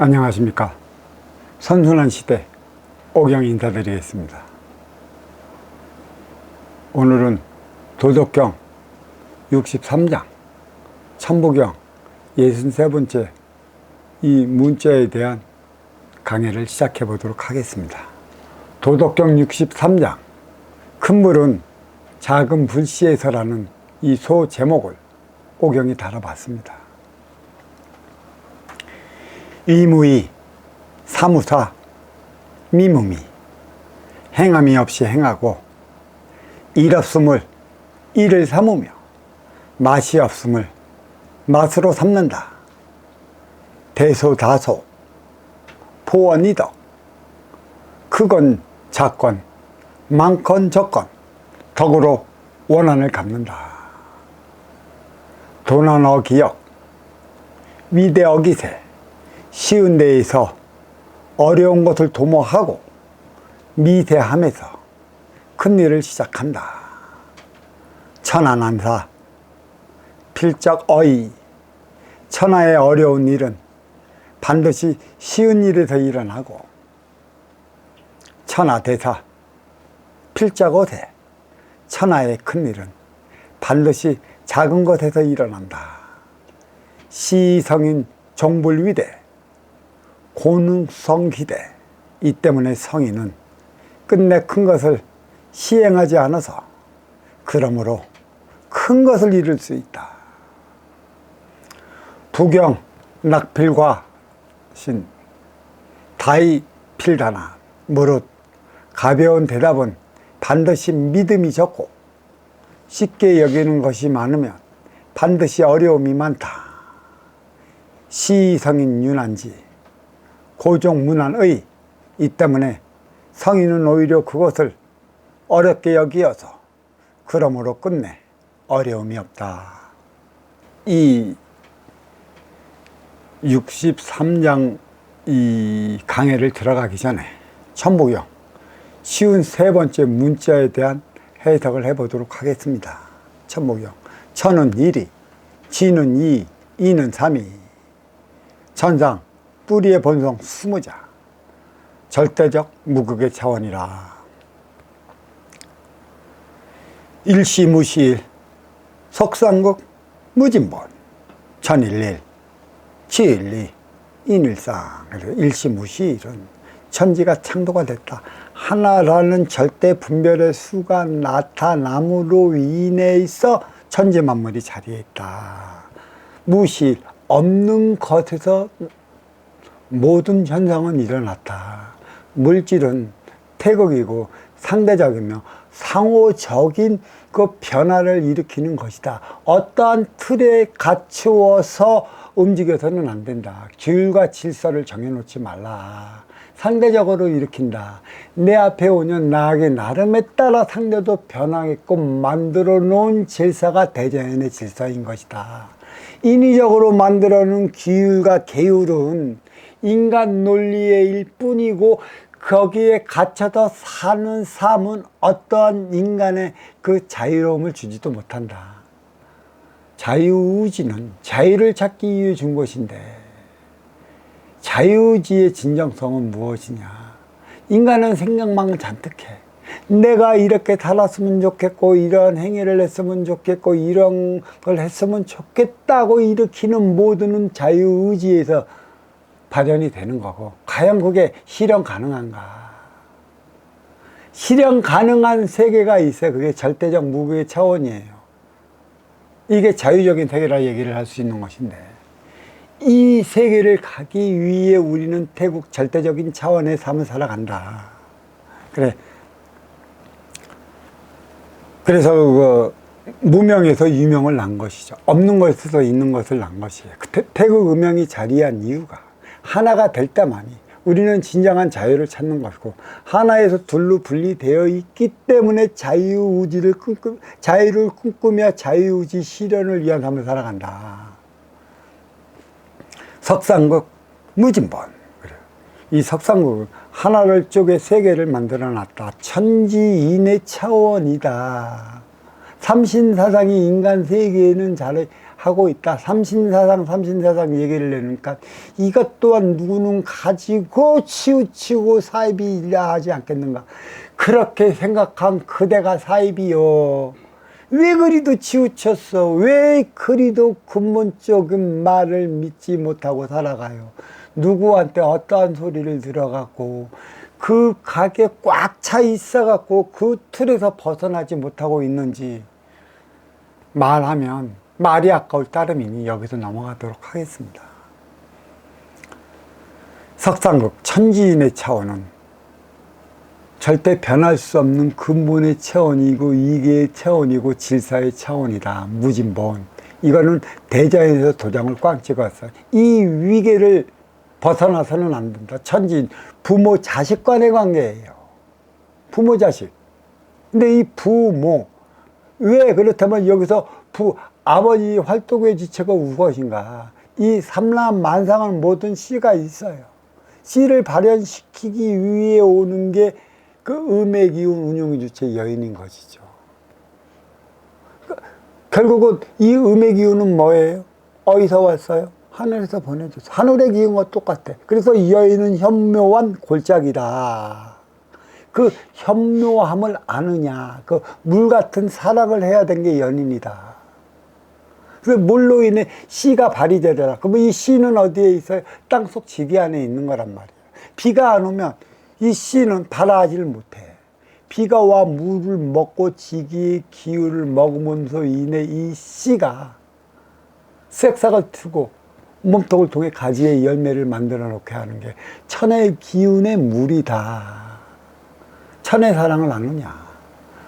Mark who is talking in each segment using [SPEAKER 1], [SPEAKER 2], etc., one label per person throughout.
[SPEAKER 1] 안녕하십니까. 선순환 시대 오경 인사드리겠습니다. 오늘은 도덕경 63장 천부경 63번째 이 문자에 대한 강의를 시작해 보도록 하겠습니다. 도덕경 63장 큰 물은 작은 불씨에서라는 이 소 제목을 오경이 달아봤습니다. 의무의 사무사 미무미 행함이 없이 행하고 일 없음을 일을 삼으며 맛이 없음을 맛으로 삼는다. 대소다소 보원이덕 크건 작건 많건 적건 덕으로 원한을 갚는다. 도난어 기역 위대어 기세 쉬운 데에서 어려운 것을 도모하고 미세함에서 큰 일을 시작한다. 천하난사 필적어이 천하의 어려운 일은 반드시 쉬운 일에서 일어나고 천하대사 필적어세 천하의 큰 일은 반드시 작은 것에서 일어난다. 시성인 종불위대 고능성기대 이 때문에 성인은 끝내 큰 것을 시행하지 않아서 그러므로 큰 것을 이룰 수 있다. 부경 낙필과 신 다이 필다나 무릇 가벼운 대답은 반드시 믿음이 적고 쉽게 여기는 것이 많으면 반드시 어려움이 많다. 시성인 윤한지 고종문안의 이 때문에 성인은 오히려 그것을 어렵게 여기어서 그러므로 끝내 어려움이 없다. 이 63장 이 강해를 들어가기 전에 천부경 쉬운 세 번째 문자에 대한 해석을 해보도록 하겠습니다. 천부경 천은 일이 지는 이 이는 삼이 천상 뿌리의 본성 수무자 절대적 무극의 차원이라. 일시무시일 속상극 무진본 천일일 치일리 인일상. 일시무시일은 천지가 창조가 됐다. 하나라는 절대 분별의 수가 나타남으로 인해서 천지만물이 자리에 있다. 무시일 없는 것에서 모든 현상은 일어났다. 물질은 태극이고 상대적이며 상호적인 그 변화를 일으키는 것이다. 어떠한 틀에 갖추어서 움직여서는 안 된다. 규율과 질서를 정해놓지 말라. 상대적으로 일으킨다. 내 앞에 오면 나에게 나름에 따라 상대도 변하게끔 만들어 놓은 질서가 대자연의 질서인 것이다. 인위적으로 만들어 놓은 규율과 계율은 인간 논리의 일뿐이고 거기에 갇혀서 사는 삶은 어떠한 인간의 그 자유로움을 주지도 못한다. 자유의지는 자유를 찾기 위해 준 것인데 자유의지의 진정성은 무엇이냐. 인간은 생각만 잔뜩해. 내가 이렇게 살았으면 좋겠고 이런 행위를 했으면 좋겠고 이런 걸 했으면 좋겠다고 일으키는 모두는 자유의지에서 발현이 되는 거고, 과연 그게 실현 가능한가? 실현 가능한 세계가 있어요. 그게 절대적 무극의 차원이에요. 이게 자유적인 세계라 얘기를 할 수 있는 것인데, 이 세계를 가기 위해 우리는 태국 절대적인 차원의 삶을 살아간다. 그래서 그 무명에서 유명을 낳은 것이죠. 없는 것에서 있는 것을 낳은 것이에요. 태국 음명이 자리한 이유가 하나가 될 때만이 우리는 진정한 자유를 찾는 것이고, 하나에서 둘로 분리되어 있기 때문에 자유를 꿈꾸며 자유의지 실현을 위한 삶을 살아간다. 석상극 무진본. 이 석상극은 하나를 쪼개 세계를 만들어 놨다. 천지인의 차원이다. 삼신사상이 인간 세계에는 하고 있다. 삼신사상 얘기를 내니까 이것 또한 누구는 가지고 치우치고 사입이라 하지 않겠는가. 그렇게 생각한 그대가 사입이요. 왜 그리도 치우쳤어? 왜 그리도 근본적인 말을 믿지 못하고 살아가요? 누구한테 어떠한 소리를 들어갖고 그 가게 꽉 차 있어갖고 그 틀에서 벗어나지 못하고 있는지 말하면 말이 아까울 따름이니 여기서 넘어가도록 하겠습니다. 석상극 천지인의 차원은 절대 변할 수 없는 근본의 차원이고 이계의 차원이고 질사의 차원이다. 무진본. 이거는 대자연에서 도장을 꽝 찍었어요. 이 위계를 벗어나서는 안 된다. 천지인, 부모 자식 간의 관계예요. 부모 자식. 근데 이 부모, 왜 그렇다면 여기서 아버지 활동의 지체가 무엇인가? 이 삼라만상은 모든 씨가 있어요. 씨를 발현시키기 위해 오는 게 그 음의 기운, 운용의 주체 여인인 것이죠. 결국은 이 음의 기운은 뭐예요? 어디서 왔어요? 하늘에서 보내줬어. 하늘의 기운과 똑같아. 그래서 여인은 현묘한 골짜기다. 그 현묘함을 아느냐, 그 물 같은 사랑을 해야 된 게 연인이다. 그 물로 인해 씨가 발휘되더라. 그러면 이 씨는 어디에 있어요? 땅속 지기 안에 있는 거란 말이에요. 비가 안 오면 이 씨는 발아하지를 못해. 비가 와 물을 먹고 지기의 기운을 먹으면서 인해 이 씨가 색삭을 트고 몸통을 통해 가지의 열매를 만들어 놓게 하는 게 천의 기운의 물이다. 천의 사랑을 아느냐?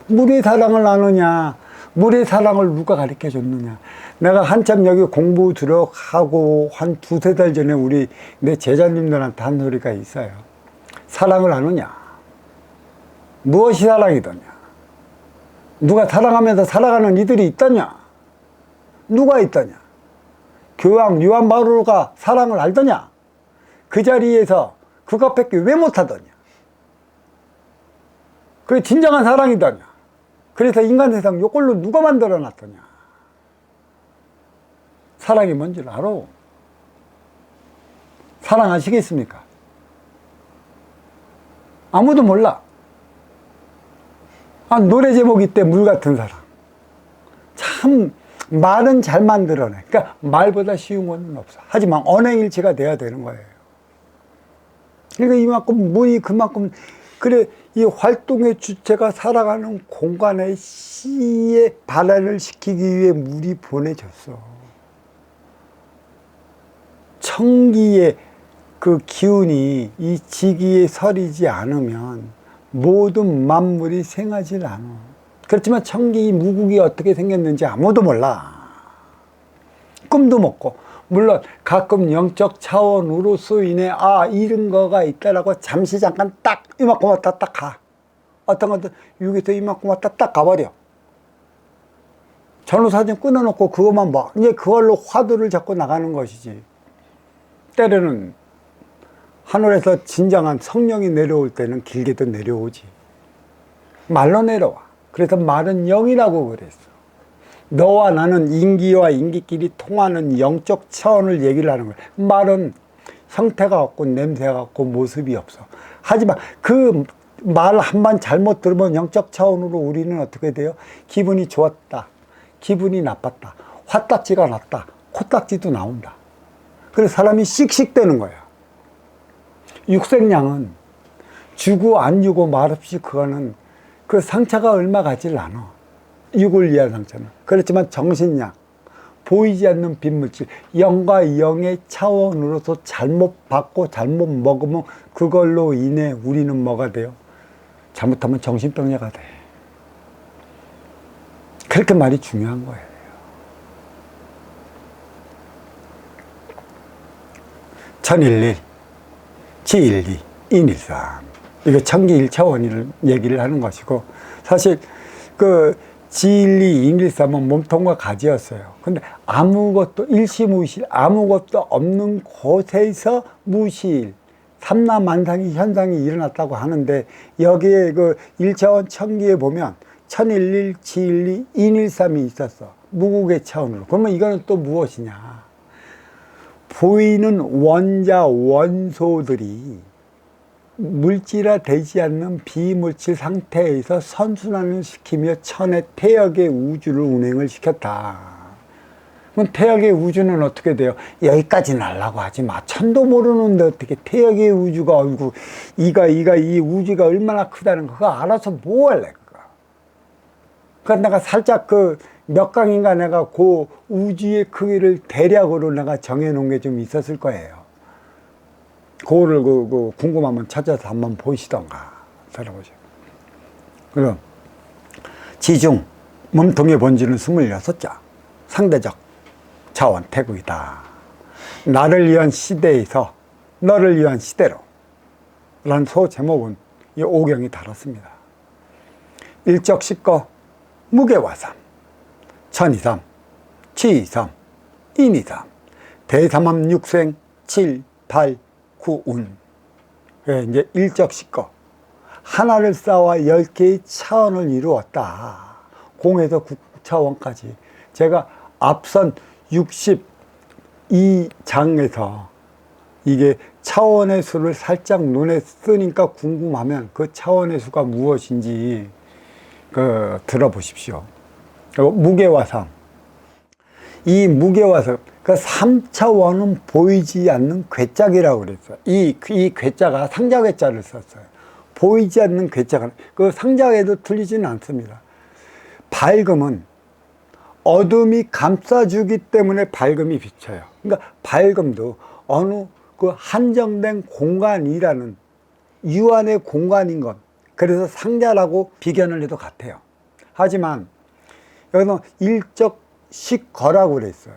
[SPEAKER 1] 물의 사랑을 아느냐? 물의 사랑을 누가 가르쳐 줬느냐? 내가 한참 여기 공부 들어가고 한 두세 달 전에 내 제자님들한테 한 소리가 있어요. 사랑을 아느냐? 무엇이 사랑이더냐? 누가 사랑하면서 살아가는 이들이 있더냐? 누가 있더냐? 교황 요한 바오로가 사랑을 알더냐? 그 자리에서 그것밖에 왜 못하더냐? 그게 진정한 사랑이더냐? 그래서 인간 세상 요걸로 누가 만들어 놨더냐? 사랑이 뭔지 알아? 사랑하시겠습니까? 아무도 몰라. 노래 제목이 있대. 물 같은 사랑. 참 말은 잘 만들어내. 그러니까 말보다 쉬운 건 없어. 하지만 언행일치가 돼야 되는 거예요. 그러니까 이만큼 물이 그만큼 그래 이 활동의 주체가 살아가는 공간에 씨의 발현을 시키기 위해 물이 보내졌어. 청기의 그 기운이 이 지기에 서리지 않으면 모든 만물이 생하질 않아. 그렇지만 청기 무국이 어떻게 생겼는지 아무도 몰라. 꿈도 먹고 물론 가끔 영적 차원으로서 인해 이런 거가 있다라고 잠시 잠깐 딱 이만큼 왔다 딱 가. 어떤 것도 여기서 이만큼 왔다 딱 가버려. 전후사진 끊어놓고 그것만 봐. 이제 그걸로 화두를 잡고 나가는 것이지. 때로는 하늘에서 진정한 성령이 내려올 때는 길게도 내려오지. 말로 내려와. 그래서 말은 영이라고 그랬어. 너와 나는 인기와 인기끼리 통하는 영적 차원을 얘기를 하는 거야. 말은 형태가 없고 냄새가 없고 모습이 없어. 하지만 그 말 한 번 잘못 들으면 영적 차원으로 우리는 어떻게 돼요? 기분이 좋았다. 기분이 나빴다. 화딱지가 났다. 코딱지도 나온다. 그래서 사람이 씩씩대는 거야. 육생량은 주고 안 주고 말없이 그거는 그 상처가 얼마 가질 않아. 육을 위한 상처는. 그렇지만 정신량, 보이지 않는 빈물질, 영과 영의 차원으로서 잘못 받고 잘못 먹으면 그걸로 인해 우리는 뭐가 돼요? 잘못하면 정신병자가 돼. 그렇게 말이 중요한 거예요. 천일일, 지일이, 인일삼. 이거 천기 1차원을 얘기를 하는 것이고, 사실 그 지일이, 인일삼은 몸통과 가지였어요. 근데 아무것도 일시무실, 아무것도 없는 곳에서 무실, 삼라만상이 현상이 일어났다고 하는데, 여기에 그 1차원 천기에 보면 천일일, 지일이, 인일삼이 있었어. 무국의 차원으로. 그러면 이거는 또 무엇이냐? 보이는 원자, 원소들이 물질화되지 않는 비물질 상태에서 선순환을 시키며 천의 태역의 우주를 운행을 시켰다. 그럼 태역의 우주는 어떻게 돼요? 여기까지 날라고 하지 마. 천도 모르는데 어떻게 태역의 우주가, 어이구, 이 우주가 얼마나 크다는 거, 그거 알아서 뭐 할래, 그거. 그러니까 내가 살짝 몇 강인가 내가 그 우주의 크기를 대략으로 내가 정해놓은 게 좀 있었을 거예요. 그거를 궁금하면 찾아서 한번 보시던가. 들어보세요. 그럼, 지중, 몸통의 본질은 26자. 상대적 차원 태국이다. 나를 위한 시대에서 너를 위한 시대로 라는 소제목은 이 오경이 다뤘습니다. 일적식거 무게화삼, 천이삼, 치이삼, 인이삼, 대삼함 육생 7, 8, 9운. 이제 일적식거 하나를 쌓아 10개의 차원을 이루었다. 공에서 9차원까지. 제가 앞선 62장에서 이게 차원의 수를 살짝 눈에 쓰니까 궁금하면 그 차원의 수가 무엇인지 들어보십시오. 무게화삼. 이 무게화삼, 그 3차원은 보이지 않는 괴짝이라고 그랬어요. 이 괴짜가 상자괴짜를 썼어요. 보이지 않는 괴짜가, 그 상자에도 틀리지는 않습니다. 밝음은 어둠이 감싸주기 때문에 밝음이 비쳐요. 그러니까 밝음도 어느 한정된 공간이라는 유한의 공간인 것. 그래서 상자라고 비견을 해도 같아요. 하지만 여기서 일적식거라고 그랬어요.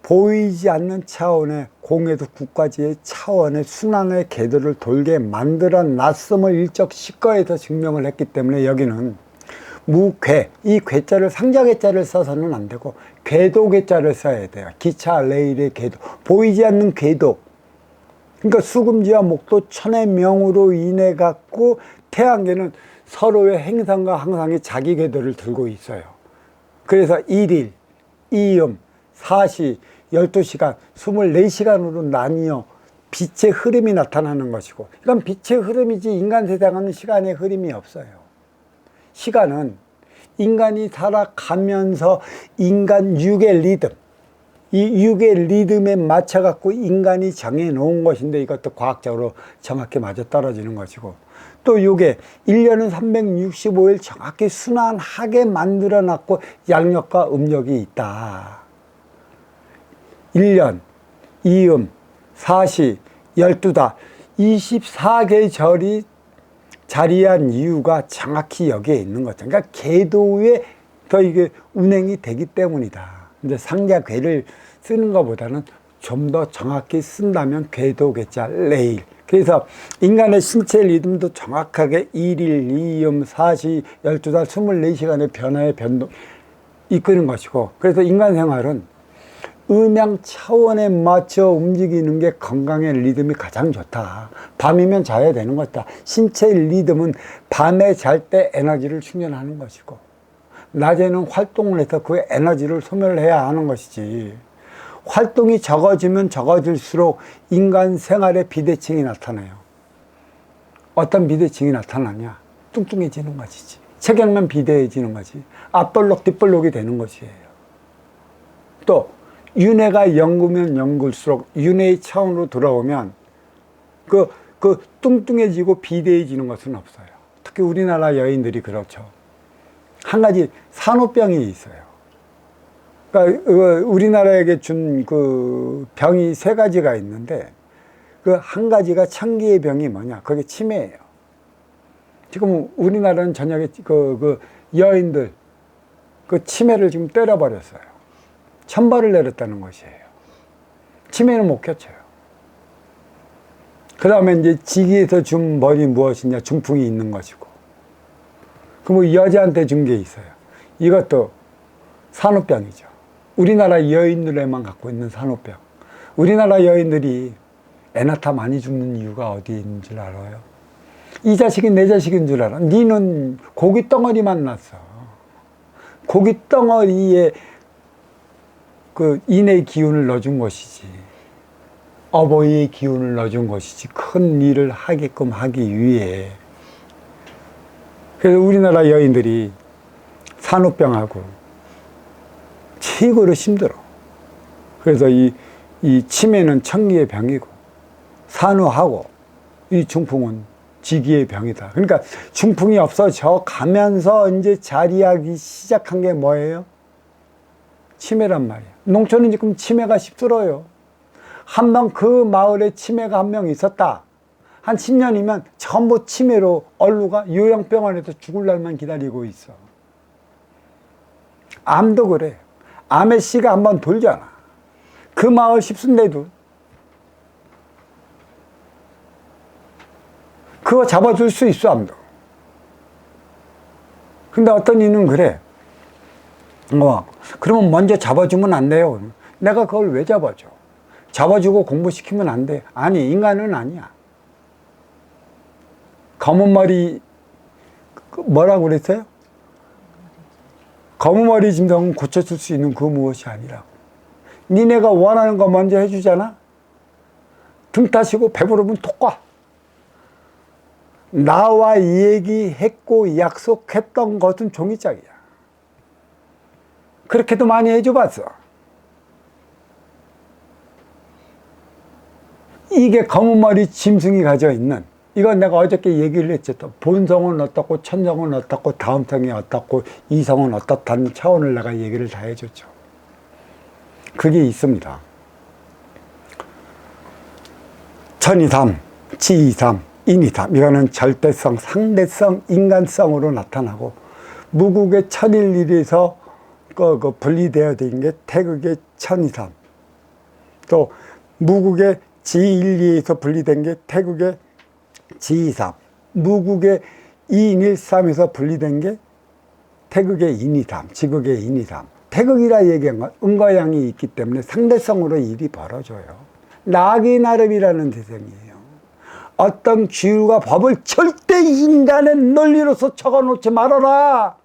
[SPEAKER 1] 보이지 않는 차원의 공에도 9가지의 차원의 순환의 궤도를 돌게 만들어 놨음을 일적식거에서 증명을 했기 때문에 여기는 무괴, 이 괴자를 상자괴자를 써서는 안 되고 궤도괴자를 써야 돼요. 기차, 레일의 궤도, 보이지 않는 궤도. 그러니까 수금지와 목도 천의 명으로 인해 갖고 태양계는 서로의 행성과 항상이 자기 궤도를 들고 있어요. 그래서 1일, 2음, 4시, 12시간, 24시간으로 나뉘어 빛의 흐름이 나타나는 것이고, 이건 빛의 흐름이지 인간 세상은 시간의 흐름이 없어요. 시간은 인간이 살아가면서 인간 육의 리듬, 이 육의 리듬에 맞춰 갖고 인간이 정해 놓은 것인데 이것도 과학적으로 정확히 맞아떨어지는 것이고, 또 이게 1년은 365일 정확히 순환하게 만들어 놨고 양력과 음력이 있다. 1년, 2음, 4시, 12다. 24계절이 자리한 이유가 정확히 여기에 있는 거죠. 그러니까 궤도에 더 이게 운행이 되기 때문이다. 이제 상자궤를 쓰는 것보다는 좀 더 정확히 쓴다면 궤도, 괴자, 레일. 그래서 인간의 신체 리듬도 정확하게 1일, 2음, 4시, 12달, 24시간의 변화의 변동 이끄는 것이고, 그래서 인간 생활은 음양 차원에 맞춰 움직이는 게 건강의 리듬이 가장 좋다. 밤이면 자야 되는 것이다. 신체의 리듬은 밤에 잘 때 에너지를 충전하는 것이고, 낮에는 활동을 해서 그 에너지를 소멸을 해야 하는 것이지. 활동이 적어지면 적어질수록 인간 생활에 비대칭이 나타나요. 어떤 비대칭이 나타나냐? 뚱뚱해지는 것이지. 체격만 비대해지는 거지. 앞볼록 뒷볼록이 되는 것이에요. 또 윤회가 연구면 연구일수록 윤회의 차원으로 돌아오면 그 뚱뚱해지고 비대해지는 것은 없어요. 특히 우리나라 여인들이 그렇죠. 한 가지 산후병이 있어요. 그러니까 우리나라에게 준 그 병이 3가지가 있는데 그 한 가지가 천기의 병이 뭐냐? 그게 치매예요. 지금 우리나라는 저녁에 여인들 그 치매를 지금 때려버렸어요. 천벌을 내렸다는 것이에요. 치매는 못 켜쳐요. 그 다음에 이제 지기에서 준 벌이 무엇이냐? 중풍이 있는 것이고. 그럼 여자한테 준 게 있어요. 이것도 산후병이죠. 우리나라 여인들에만 갖고 있는 산후병. 우리나라 여인들이 애 낳다 많이 죽는 이유가 어디에 있는 줄 알아요? 이 자식이 내 자식인 줄 알아. 니는 고기 덩어리만 낳았어. 고기 덩어리에 그 인의 기운을 넣어준 것이지, 어버이의 기운을 넣어준 것이지, 큰 일을 하게끔 하기 위해. 그래서 우리나라 여인들이 산후병하고 최고로 힘들어. 그래서 이 치매는 천기의 병이고, 산후하고 이 중풍은 지기의 병이다. 그러니까 중풍이 없어져 가면서 이제 자리하기 시작한 게 뭐예요? 치매란 말이야. 농촌은 지금 치매가 휩쓸어요. 한 명 그 마을에 치매가 한 명 있었다. 한 10년이면 전부 치매로 얼루가 요양병원에서 죽을 날만 기다리고 있어. 암도 그래. 암의 씨가 한번 돌잖아. 그 마을 십순대도 그거 잡아줄 수 있어, 암도. 근데 어떤 이는 그래. 그러면 먼저 잡아주면 안 돼요. 내가 그걸 왜 잡아줘? 잡아주고 공부시키면 안 돼. 아니, 인간은 아니야. 검은 머리, 뭐라고 그랬어요? 검은 머리 짐승은 고쳐줄 수 있는 그 무엇이 아니라고. 니네가 원하는 거 먼저 해주잖아? 등 타시고 배부르면 톡 가. 나와 얘기했고 약속했던 것은 종이짝이야. 그렇게도 많이 해줘봤어. 이게 검은 머리 짐승이 가져 있는, 이건 내가 어저께 얘기를 했죠. 본성은 어떻고, 천성은 어떻고, 다음성이 어떻고, 이성은 어떻다는 차원을 내가 얘기를 다 해줬죠. 그게 있습니다. 천이삼, 지이삼, 인이삼. 이거는 절대성, 상대성, 인간성으로 나타나고, 무국의 천일일에서 분리되어야 되는 게 태극의 천이삼. 또 무국의 지일리에서 분리된 게 태국의 지이삼. 무국의 이인일삼에서 분리된 게 태극의 인이삼, 지극의 인이삼. 태극이라 얘기한 건 음과양이 있기 때문에 상대성으로 일이 벌어져요. 낙이 나름이라는 대상이에요. 어떤 규율과 법을 절대 인간의 논리로서 적어놓지 말아라.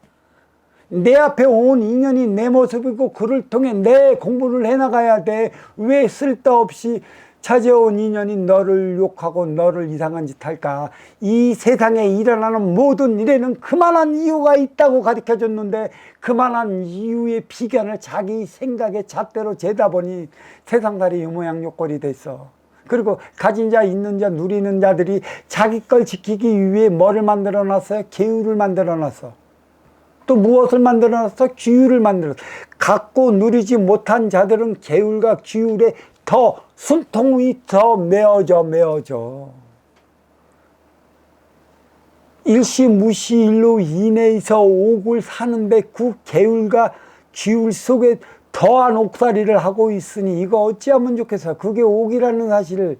[SPEAKER 1] 내 앞에 온 인연이 내 모습이고 그를 통해 내 공부를 해나가야 돼. 왜 쓸데없이 찾아온 인연이 너를 욕하고 너를 이상한 짓 할까? 이 세상에 일어나는 모든 일에는 그만한 이유가 있다고 가르쳐줬는데 그만한 이유의 비견을 자기 생각의 잣대로 재다 보니 세상살이 유모양욕골이 됐어. 그리고 가진 자, 있는 자, 누리는 자들이 자기 걸 지키기 위해 뭐를 만들어 놨어요? 계율을 만들어 놨어. 또 무엇을 만들어 놨어? 규율을 만들어 놨어. 갖고 누리지 못한 자들은 계율과 규율에 더 숨통이 더 메어져. 일시무시일로 인해서 옥을 사는데 그 계율과 규율 속에 더한 옥살이를 하고 있으니 이거 어찌하면 좋겠어. 그게 옥이라는 사실을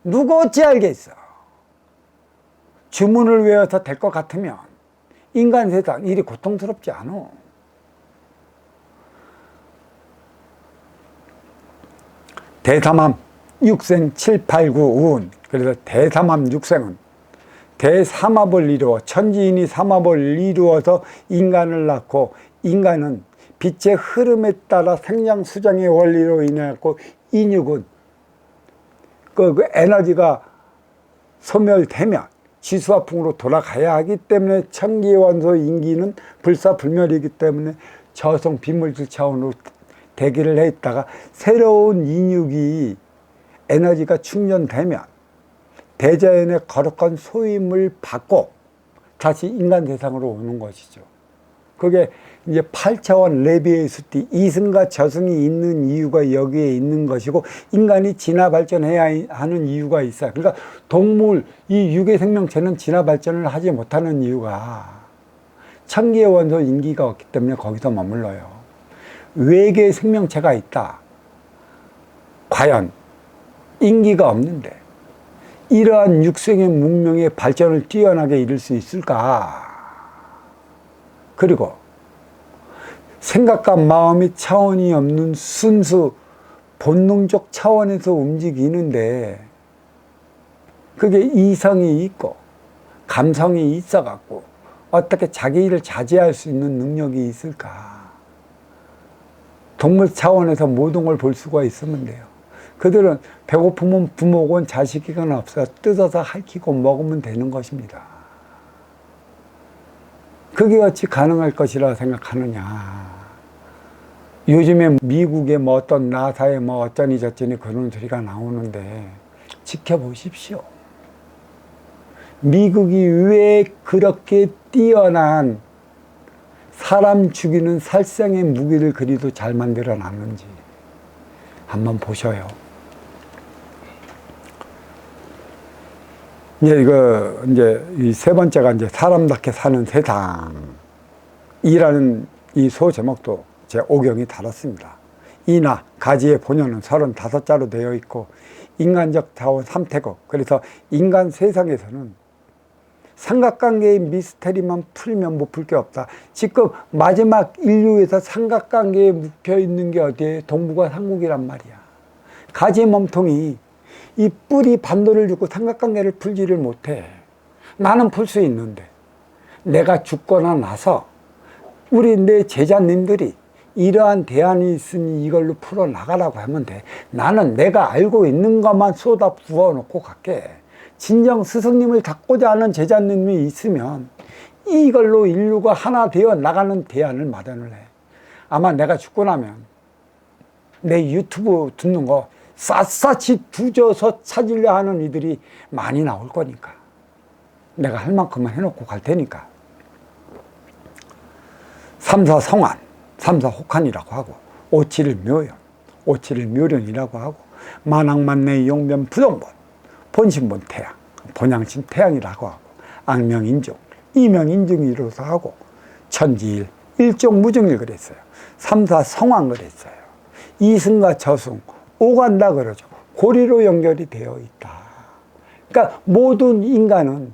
[SPEAKER 1] 누가 어찌 알겠어. 주문을 외워서 될 것 같으면 인간 세상 일이 고통스럽지 않아. 대삼함 육생 7, 8, 9, 우운. 그래서 대삼함 육생은 대삼합을 이루어 천지인이 삼합을 이루어서 인간을 낳고, 인간은 빛의 흐름에 따라 생장수장의 원리로 인해갖고 인육은 그 에너지가 소멸되면 지수화풍으로 돌아가야 하기 때문에 천기원소 인기는 불사불멸이기 때문에 저성 비물질 차원으로 대기를 해 있다가 새로운 인육이 에너지가 충전되면 대자연의 거룩한 소임을 받고 다시 인간 대상으로 오는 것이죠. 그게 이제 8차원 레비의 수띠, 이승과 저승이 있는 이유가 여기에 있는 것이고, 인간이 진화 발전해야 하는 이유가 있어요. 그러니까 동물, 이 유괴 생명체는 진화 발전을 하지 못하는 이유가 천기의 원소 인기가 없기 때문에 거기서 머물러요. 외계의 생명체가 있다. 과연 인기가 없는데 이러한 육생의 문명의 발전을 뛰어나게 이룰 수 있을까? 그리고 생각과 마음이 차원이 없는 순수 본능적 차원에서 움직이는데 그게 이성이 있고 감성이 있어갖고 어떻게 자기 일을 자제할 수 있는 능력이 있을까? 동물 차원에서 모든 걸 볼 수가 있으면 돼요. 그들은 배고프면 부모건 자식이건 없어 뜯어서 핥히고 먹으면 되는 것입니다. 그게 어찌 가능할 것이라 생각하느냐. 요즘에 미국의 뭐 어떤 나사의 뭐 어쩌니 저쩌니 그런 소리가 나오는데 지켜보십시오. 미국이 왜 그렇게 뛰어난 사람 죽이는 살생의 무기를 그리도 잘 만들어 놨는지 한번 보셔요. 이제 이 세 번째가 이제 사람답게 사는 세상이라는 이 소 제목도 제 5경이 달았습니다. 이나 가지의 본연은 35자로 되어 있고 인간적 자원 3태국. 그래서 인간 세상에서는 삼각관계의 미스테리만 풀면 못 풀 게 없다. 지금 마지막 인류에서 삼각관계에 묵혀 있는 게 어디에? 동북아 삼국이란 말이야. 가지 몸통이 이 뿌리 반도를 주고 삼각관계를 풀지를 못해. 나는 풀 수 있는데 내가 죽거나 나서 우리 내 제자님들이 이러한 대안이 있으니 이걸로 풀어나가라고 하면 돼. 나는 내가 알고 있는 것만 쏟아 부어놓고 갈게. 진정 스승님을 닦고자 하는 제자님이 있으면 이걸로 인류가 하나 되어 나가는 대안을 마련을 해. 아마 내가 죽고 나면 내 유튜브 듣는 거 샅샅이 뒤져서 찾으려 하는 이들이 많이 나올 거니까 내가 할 만큼만 해놓고 갈 테니까. 삼사성안, 삼사혹한이라고 하고 오칠묘연, 오칠묘련이라고 하고 만왕만내 용변 부동본, 본신본 태양, 본양신 태양이라고 하고 악명인중, 이명인중이로서 하고 천지일, 일종무중일 그랬어요. 삼사성왕 그랬어요. 이승과 저승, 오간다 그러죠. 고리로 연결이 되어 있다. 그러니까 모든 인간은,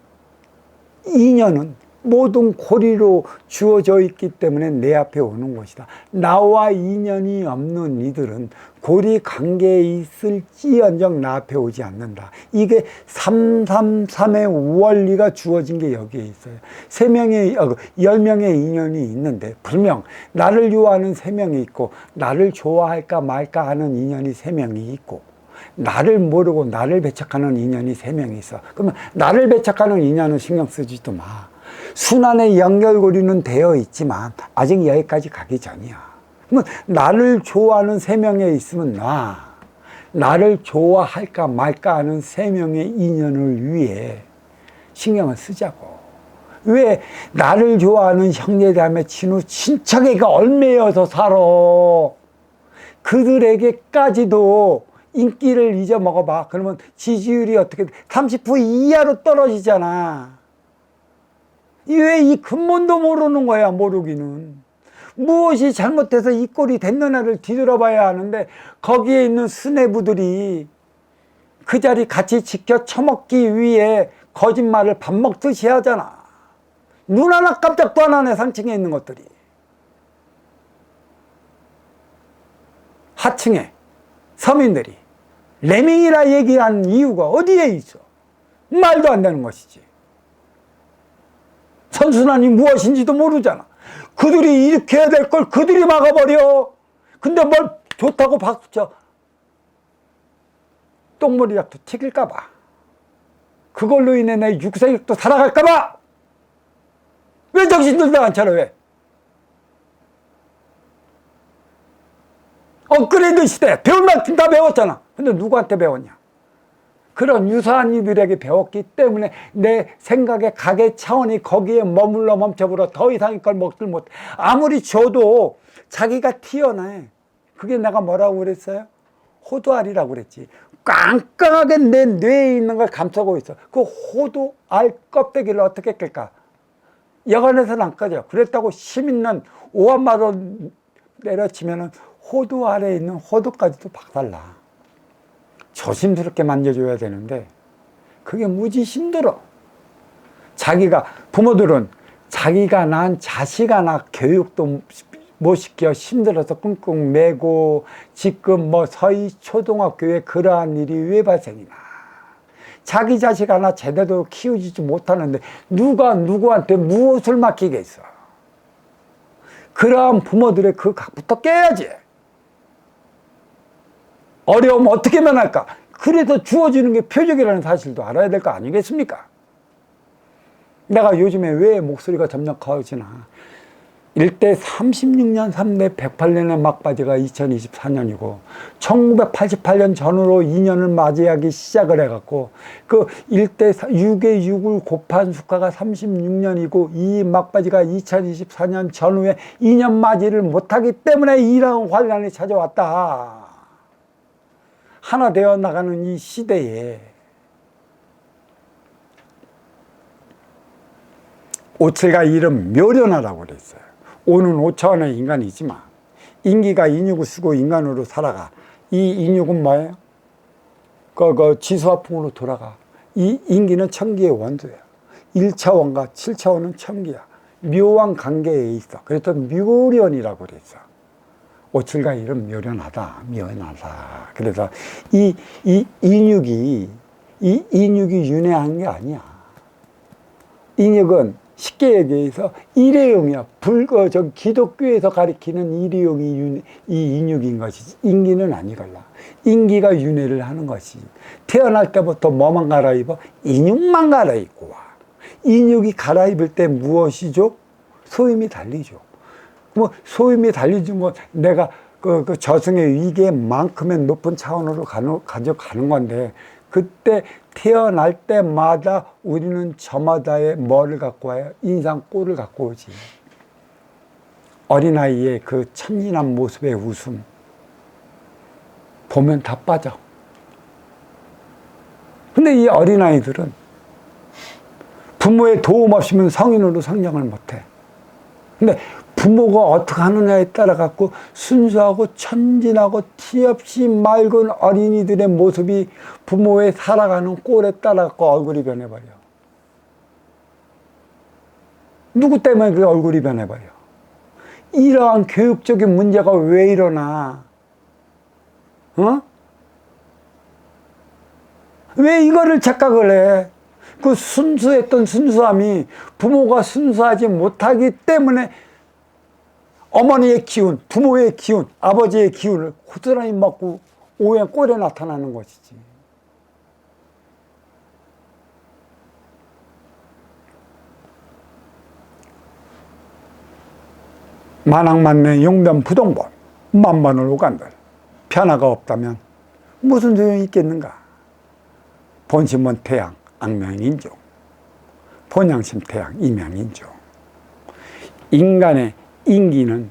[SPEAKER 1] 인연은 모든 고리로 주어져 있기 때문에 내 앞에 오는 것이다. 나와 인연이 없는 이들은 고리 관계에 있을지언정 나 앞에 오지 않는다. 이게 333의 원리가 주어진 게 여기에 있어요. 10명의 인연이 있는데 분명 나를 좋아하는 3명이 있고 나를 좋아할까 말까 하는 인연이 3명이 있고 나를 모르고 나를 배척하는 인연이 3명이 있어. 그러면 나를 배척하는 인연은 신경 쓰지도 마. 순환의 연결고리는 되어 있지만 아직 여기까지 가기 전이야. 그러면 나를 좋아하는 3명에 있으면 나를 좋아할까 말까 하는 3명의 인연을 위해 신경을 쓰자고. 왜 나를 좋아하는 형제자매 친구 친척애가 얼매여서 살아. 그들에게까지도 인기를 잊어먹어봐. 그러면 지지율이 어떻게 30% 이하로 떨어지잖아. 왜 이 근본도 모르는 거야. 모르기는. 무엇이 잘못해서 이 꼴이 됐느냐를 뒤돌아봐야 하는데 거기에 있는 수뇌부들이 그 자리 같이 지켜 처먹기 위해 거짓말을 밥 먹듯이 하잖아. 눈 하나 깜짝도 안 하네. 상층에 있는 것들이. 하층에 서민들이 레밍이라 얘기한 이유가 어디에 있어? 말도 안 되는 것이지. 선순환이 무엇인지도 모르잖아. 그들이 이렇게 해야 될 걸 그들이 막아버려. 근데 뭘 좋다고 박수쳐. 똥머리라도 튀길까봐. 그걸로 인해 내 육세육도 살아갈까봐. 왜 정신들도 안 차려. 왜? 업그레이드 시대 배울 만큼 다 배웠잖아. 근데 누구한테 배웠냐? 그런 유사한 이들에게 배웠기 때문에 내 생각의 가계 차원이 거기에 머물러 멈춰버려. 더 이상의 걸 먹질 못해. 아무리 줘도 자기가 튀어나해. 그게 내가 뭐라고 그랬어요? 호두알이라고 그랬지. 깡깡하게 내 뇌에 있는 걸 감싸고 있어. 그 호두알 껍데기를 어떻게 깰까? 여간에서는 안 꺼져. 그랬다고 힘 있는 오한마로 내려치면은 호두알에 있는 호두까지도 박살나. 조심스럽게 만져줘야 되는데 그게 무지 힘들어. 부모들은 자기가 낳은 자식 하나 교육도 못 시켜 힘들어서 끙끙 매고 지금 뭐 서희 초등학교에 그러한 일이 왜 발생이나. 자기 자식 하나 제대로 키우지 못하는데 누가 누구한테 무엇을 맡기겠어. 그러한 부모들의 그 각부터 깨야지. 어려움 어떻게 면할까? 그래서 주어지는 게 표적이라는 사실도 알아야 될 거 아니겠습니까? 내가 요즘에 왜 목소리가 점점 커지나? 1대 36년, 3대 108년의 막바지가 2024년이고 1988년 전후로 2년을 맞이하기 시작을 해갖고 그 1대 6의 6을 곱한 숫자가 36년이고 이 막바지가 2024년 전후에 2년 맞이를 못하기 때문에 이러한 환란이 찾아왔다. 하나 되어 나가는 이 시대에 5,7가 이름 묘련하라고 그랬어요. 5는 5차원의 인간이지만 인기가 인육을 쓰고 인간으로 살아가. 이 인육은 뭐예요? 그 지수화풍으로 돌아가. 이 인기는 천기의 원소야. 1차원과 7차원은 천기야. 묘한 관계에 있어. 그래서 묘련이라고 그랬어. 5,7가 이름 묘련하다. 묘련하다. 그래서 이 인육이 윤회한 게 아니야. 인육은 쉽게 얘기해서 일회용이야. 기독교에서 가리키는 일회용이 이 인육인 것이지 인기는 아니걸라. 인기가 윤회를 하는 것이. 태어날 때부터 뭐만 갈아입어? 인육만 갈아입고 와. 인육이 갈아입을 때 무엇이죠? 소임이 달리죠. 뭐 소임이 달리지 뭐 내가 그 저승의 위계만큼의 높은 차원으로 가져가는 건데 그때 태어날 때마다 우리는 저마다의 뭐를 갖고 와요? 인상 꼴을 갖고 오지. 어린아이의 그 천진한 모습의 웃음 보면 다 빠져. 근데 이 어린아이들은 부모의 도움 없이는 성인으로 성장을 못해. 근데 부모가 어떻게 하느냐에 따라 갖고 순수하고 천진하고 티 없이 맑은 어린이들의 모습이 부모의 살아가는 꼴에 따라 갖고 얼굴이 변해버려. 누구 때문에 그 얼굴이 변해버려? 이러한 교육적인 문제가 왜 일어나? 왜 이거를 착각을 해? 그 순수했던 순수함이 부모가 순수하지 못하기 때문에 어머니의 기운, 부모의 기운, 아버지의 기운을 고스란히 먹고 오해 꼴에 나타나는 것이지. 만학만내 용변 부동본 만반을 오간들 변화가 없다면 무슨 소용이 있겠는가? 본심은 태양, 악명인종. 본양심 태양, 이명인종. 인간의 인기는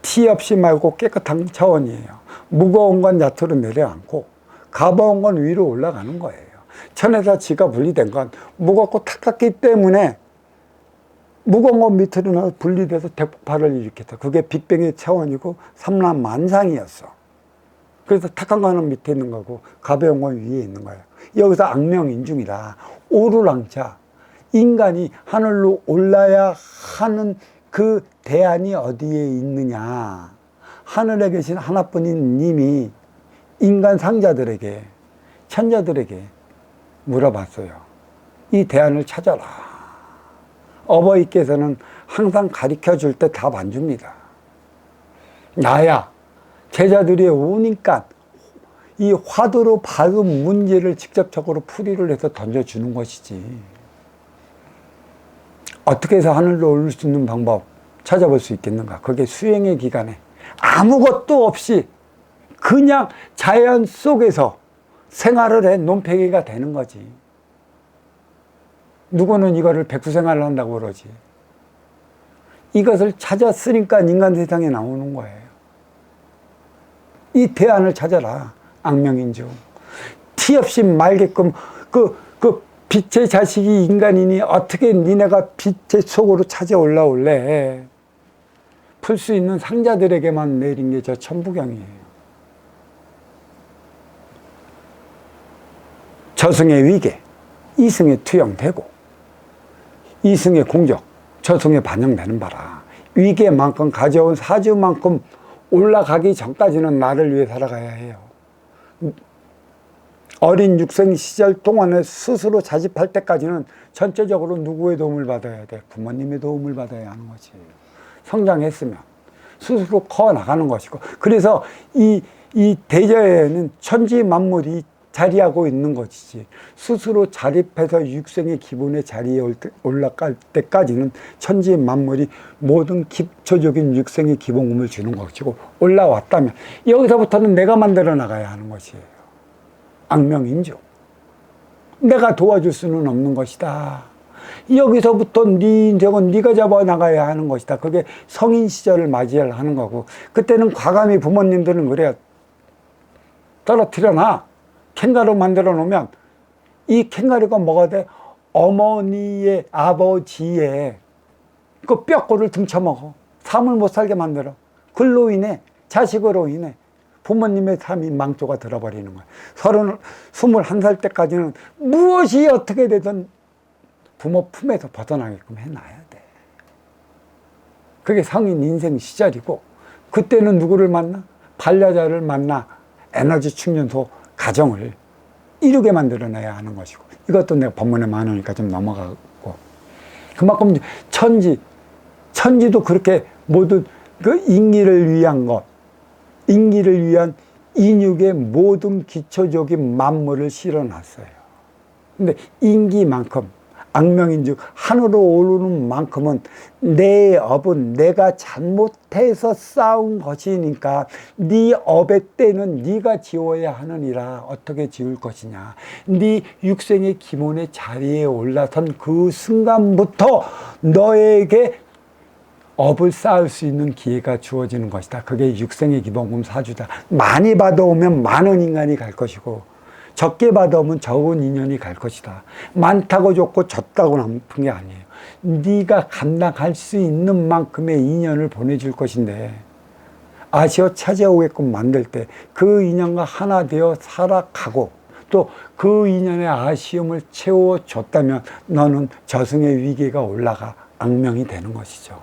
[SPEAKER 1] 티 없이 맑고 깨끗한 차원이에요. 무거운 건 야트로 내려앉고 가벼운 건 위로 올라가는 거예요. 천에서 지가 분리된 건 무겁고 탁탁기 때문에 무거운 건 밑으로 나서 분리돼서 대폭발을 일으켰다. 그게 빅뱅의 차원이고 삼라만상이었어. 그래서 탁한 거는 밑에 있는 거고 가벼운 건 위에 있는 거예요. 여기서 악명인중이다. 오르랑차. 인간이 하늘로 올라야 하는 그 대안이 어디에 있느냐. 하늘에 계신 하나뿐인 님이 인간 상자들에게, 천자들에게 물어봤어요. 이 대안을 찾아라. 어버이께서는 항상 가르쳐 줄 때 답 안 줍니다. 나야 제자들이 오니까 이 화두로 받은 문제를 직접적으로 풀이를 해서 던져주는 것이지. 어떻게 해서 하늘로 오를 수 있는 방법 찾아볼 수 있겠는가? 그게 수행의 기간에 아무것도 없이 그냥 자연 속에서 생활을 해 논팽이가 되는 거지. 누구는 이거를 백수생활을 한다고 그러지. 이것을 찾았으니까 인간 세상에 나오는 거예요. 이 대안을 찾아라. 악명인중. 티 없이 말게끔 그 빛의 자식이 인간이니 어떻게 니네가 빛의 속으로 찾아 올라올래? 풀 수 있는 상자들에게만 내린 게 저 천부경이에요. 저승의 위계, 이승의 투영되고 이승의 공적, 저승에 반영되는 바라. 위계만큼 가져온 사주만큼 올라가기 전까지는 나를 위해 살아가야 해요. 어린 육생 시절 동안에 스스로 자집할 때까지는 전체적으로 누구의 도움을 받아야 돼? 부모님의 도움을 받아야 하는 거지. 성장했으면 스스로 커 나가는 것이고. 그래서 이 이 대자에는 천지 만물이 자리하고 있는 것이지, 스스로 자립해서 육생의 기본의 자리에 올라갈 때까지는 천지 만물이 모든 기초적인 육생의 기본금을 주는 것이고, 올라왔다면 여기서부터는 내가 만들어 나가야 하는 것이에요. 악명인조. 내가 도와줄 수는 없는 것이다. 여기서부터 네 인생은 네가 잡아 나가야 하는 것이다. 그게 성인 시절을 맞이해야 하는 거고, 그때는 과감히 부모님들은 그래요. 떨어뜨려 놔. 캥거루 만들어 놓으면 이 캥거루가 뭐가 돼? 어머니의, 아버지의 그 뼈골을 등쳐먹어. 삶을 못 살게 만들어. 그로 인해, 자식으로 인해 부모님의 삶이 망조가 들어버리는 거야. 21살 때까지는 무엇이 어떻게 되든 부모 품에서 벗어나게끔 해놔야 돼. 그게 성인 인생 시절이고, 그때는 누구를 만나? 반려자를 만나 에너지 충전소 가정을 이루게 만들어내야 하는 것이고, 이것도 내가 본문에 많으니까 좀 넘어가고, 그만큼 천지도 그렇게 모두 그 인기를 위한 것, 인기를 위한 인육의 모든 기초적인 만물을 실어놨어요. 근데 인기만큼, 악명인즉 하늘로 오르는 만큼은 내 업은 내가 잘못해서 쌓은 것이니까 네 업의 때는 네가 지어야 하느니라. 어떻게 지을 것이냐. 네 육생의 기본의 자리에 올라선 그 순간부터 너에게 업을 쌓을 수 있는 기회가 주어지는 것이다. 그게 육생의 기본금 사주다. 많이 받아오면 많은 인간이 갈 것이고, 적게 받아오면 적은 인연이 갈 것이다. 많다고 좋고 적다고 나쁜 게 아니에요. 네가 감당할 수 있는 만큼의 인연을 보내줄 것인데, 아쉬워 찾아오게끔 만들 때 그 인연과 하나 되어 살아가고, 또 그 인연의 아쉬움을 채워줬다면 너는 저승의 위계가 올라가 악명이 되는 것이죠.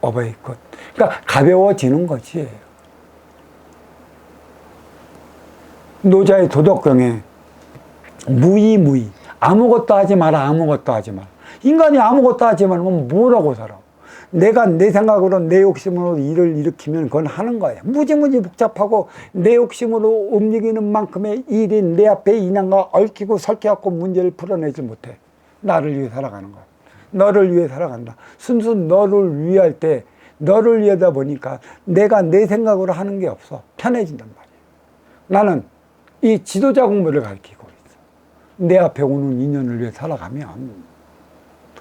[SPEAKER 1] 업의 것. 그러니까 가벼워지는 거지. 노자의 도덕경에 무의 아무것도 하지 마라. 아무것도 하지 마라. 인간이 아무것도 하지 말면 뭐라고 살아? 내가 내 생각으로 내 욕심으로 일을 일으키면 그건 하는 거야. 무지무지 복잡하고 내 욕심으로 움직이는 만큼의 일이 내 앞에 인연과 얽히고 설켜갖고 문제를 풀어내지 못해. 나를 위해 살아가는 거야. 너를 위해 살아간다. 순수 너를 위할 때, 너를 위하다 보니까 내가 내 생각으로 하는 게 없어. 편해진단 말이야. 나는 이 지도자 공부를 가르치고 있어. 내 앞에 오는 인연을 위해 살아가면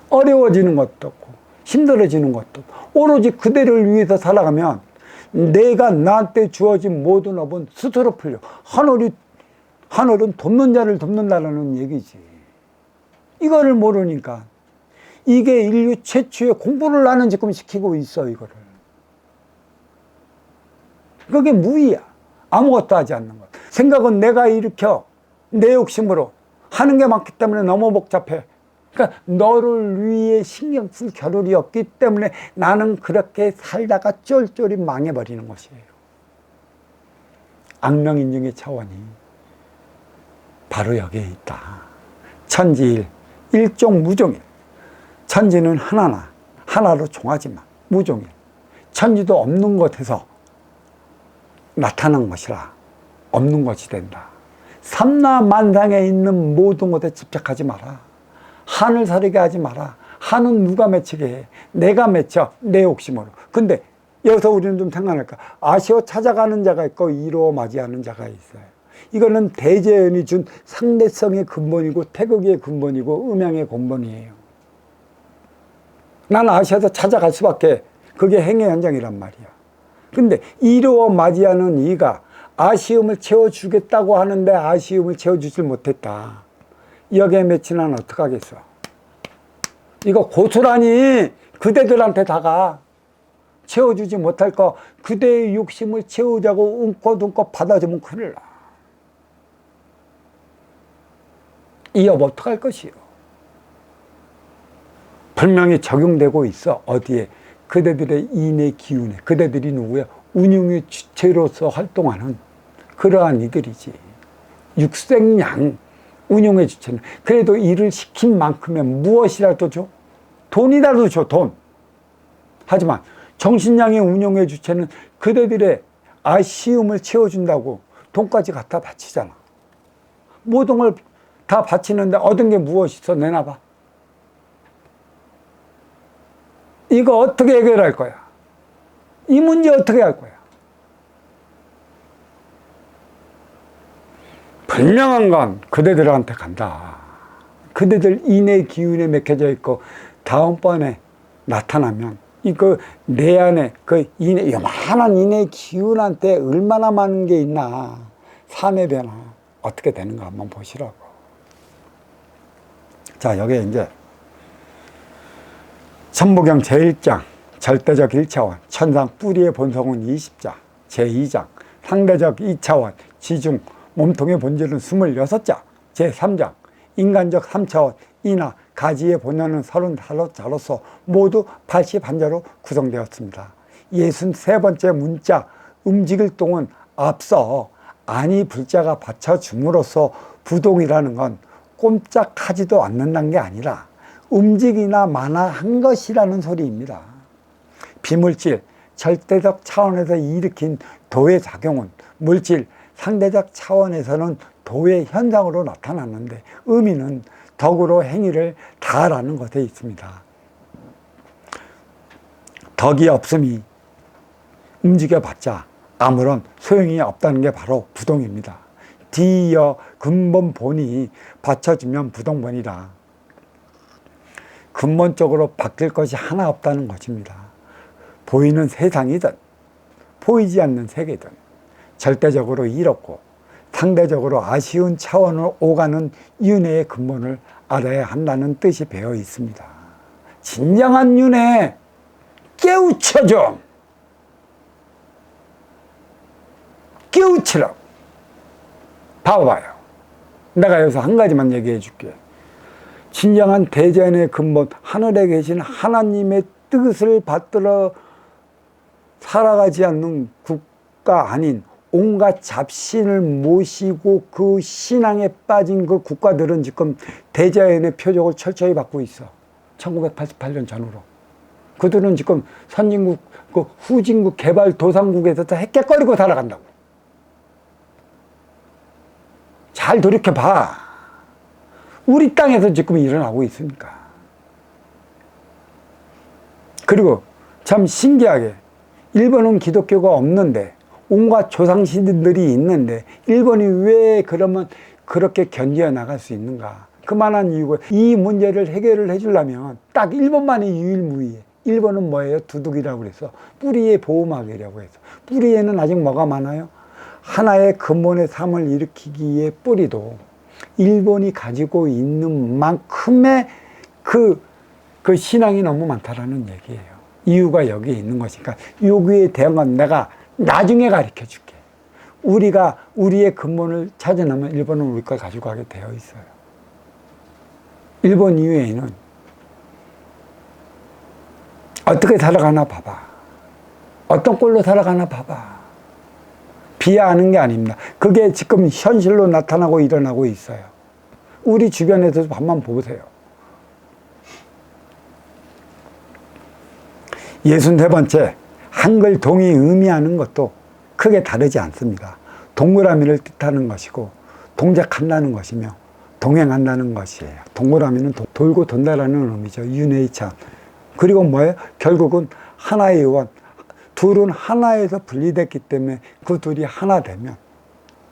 [SPEAKER 1] 어려워지는 것도 없고 힘들어지는 것도 없고, 오로지 그대를 위해서 살아가면 내가 나한테 주어진 모든 업은 스스로 풀려. 하늘은 돕는 자를 돕는다는 얘기지. 이거를 모르니까 이게 인류 최초의 공부를 나는 지금 시키고 있어. 이거를. 그게 무의야. 아무것도 하지 않는 것. 생각은 내가 일으켜 내 욕심으로 하는 게 많기 때문에 너무 복잡해. 그러니까 너를 위해 신경 쓸 겨를이 없기 때문에 나는 그렇게 살다가 쫄쫄이 망해버리는 것이에요. 악명인증의 차원이 바로 여기에 있다. 천지일, 일종 무종일. 천지는 하나로 종하지만 무종일. 천지도 없는 것에서 나타난 것이라 없는 것이 된다. 삼라만상에 있는 모든 것에 집착하지 마라. 한을 사르게 하지 마라. 한은 누가 맺히게 해? 내가 맺혀, 내 욕심으로. 근데 여기서 우리는 좀 생각할까? 아쉬워 찾아가는 자가 있고 이로워 맞이하는 자가 있어요. 이거는 대재연이 준 상대성의 근본이고 태극의 근본이고 음양의 근본이에요. 난 아쉬워서 찾아갈 수밖에, 그게 행의 현장이란 말이야. 근데 이로워 맞이하는 이가 아쉬움을 채워주겠다고 하는데 아쉬움을 채워주질 못했다. 여기에 맺히는 어떡하겠어? 이거 고스란히 그대들한테 다가 채워주지 못할 거, 그대의 욕심을 채우자고 움껏움껏 받아주면 큰일 나. 이 업 어떡할 것이요? 분명히 적용되고 있어. 어디에? 그대들의 인의 기운에. 그대들이 누구야? 운용의 주체로서 활동하는 그러한 이들이지. 육생양 운용의 주체는. 그래도 일을 시킨 만큼의 무엇이라도 줘? 돈이라도 줘, 돈. 하지만 정신양의 운용의 주체는 그대들의 아쉬움을 채워준다고 돈까지 갖다 바치잖아. 모든 걸 다 바치는데 얻은 게 무엇이 있어? 내놔봐. 이거 어떻게 해결할 거야? 이 문제 어떻게 할 거야? 분명한 건 그대들한테 간다. 그대들 인의 기운에 맥혀져 있고 다음번에 나타나면 내 안에 요만한 인의 기운한테 얼마나 많은 게 있나, 삶의 변화 어떻게 되는가 한번 보시라고. 자, 여기에 이제 천부경 제1장 절대적 1차원 천상 뿌리의 본성은 20자 제2장 상대적 2차원 지중 몸통의 본질은 26자 제3장 인간적 3차원 인하 가지의 본연은 35자로서 모두 81자로 구성되었습니다. 63번째 문자 움직일 동은 앞서 아니 불자가 받쳐줌으로써 부동이라는 건 꼼짝하지도 않는다는 게 아니라 움직이나 마나한 것이라는 소리입니다. 비물질, 절대적 차원에서 일으킨 도의 작용은 물질, 상대적 차원에서는 도의 현상으로 나타났는데 의미는 덕으로 행위를 다하라는 것에 있습니다. 덕이 없음이 움직여봤자 아무런 소용이 없다는 게 바로 부동입니다. 디여 근본 본이 받쳐주면 부동본이라. 근본적으로 바뀔 것이 하나 없다는 것입니다. 보이는 세상이든 보이지 않는 세계든 절대적으로 이롭고 상대적으로 아쉬운 차원을 오가는 윤회의 근본을 알아야 한다는 뜻이 배어 있습니다. 진정한 윤회 깨우쳐 좀! 깨우치라고! 봐봐요. 내가 여기서 한 가지만 얘기해 줄게. 진정한 대자연의 근본, 하늘에 계신 하나님의 뜻을 받들어 살아가지 않는 국가 아닌 온갖 잡신을 모시고 그 신앙에 빠진 그 국가들은 지금 대자연의 표적을 철저히 받고 있어. 1988년 전후로. 그들은 지금 선진국, 그 후진국 개발도상국에서 다 헥헥거리고 살아간다고. 잘 돌이켜봐. 우리 땅에서 지금 일어나고 있으니까. 그리고 참 신기하게 일본은 기독교가 없는데 온갖 조상신들이 있는데 일본이 왜 그러면 그렇게 견디어 나갈 수 있는가? 그만한 이유가 이 문제를 해결을 해주려면 딱 일본만이 유일무이해. 일본은 뭐예요? 두둑이라고 그래서 뿌리의 보호막이라고 해서. 뿌리에는 아직 뭐가 많아요? 하나의 근본의 삶을 일으키기에 뿌리도 일본이 가지고 있는 만큼의 그 신앙이 너무 많다라는 얘기예요. 이유가 여기에 있는 것이니까 여기에 대한 건 내가 나중에 가르쳐 줄게. 우리가 우리의 근본을 찾아내면 일본은 우리 걸 가지고 가게 되어 있어요. 일본 이외에는 어떻게 살아가나 봐봐. 어떤 꼴로 살아가나 봐봐. 비하하는 게 아닙니다. 그게 지금 현실로 나타나고 일어나고 있어요. 우리 주변에서도 한번 보세요. 63번째 한글 동이 의미하는 것도 크게 다르지 않습니다. 동그라미를 뜻하는 것이고 동작한다는 것이며 동행한다는 것이에요. 동그라미는 돌고 돈다라는 의미죠. 윤회이찬. 그리고 뭐예요? 결국은 하나의 요원. 둘은 하나에서 분리됐기 때문에 그 둘이 하나 되면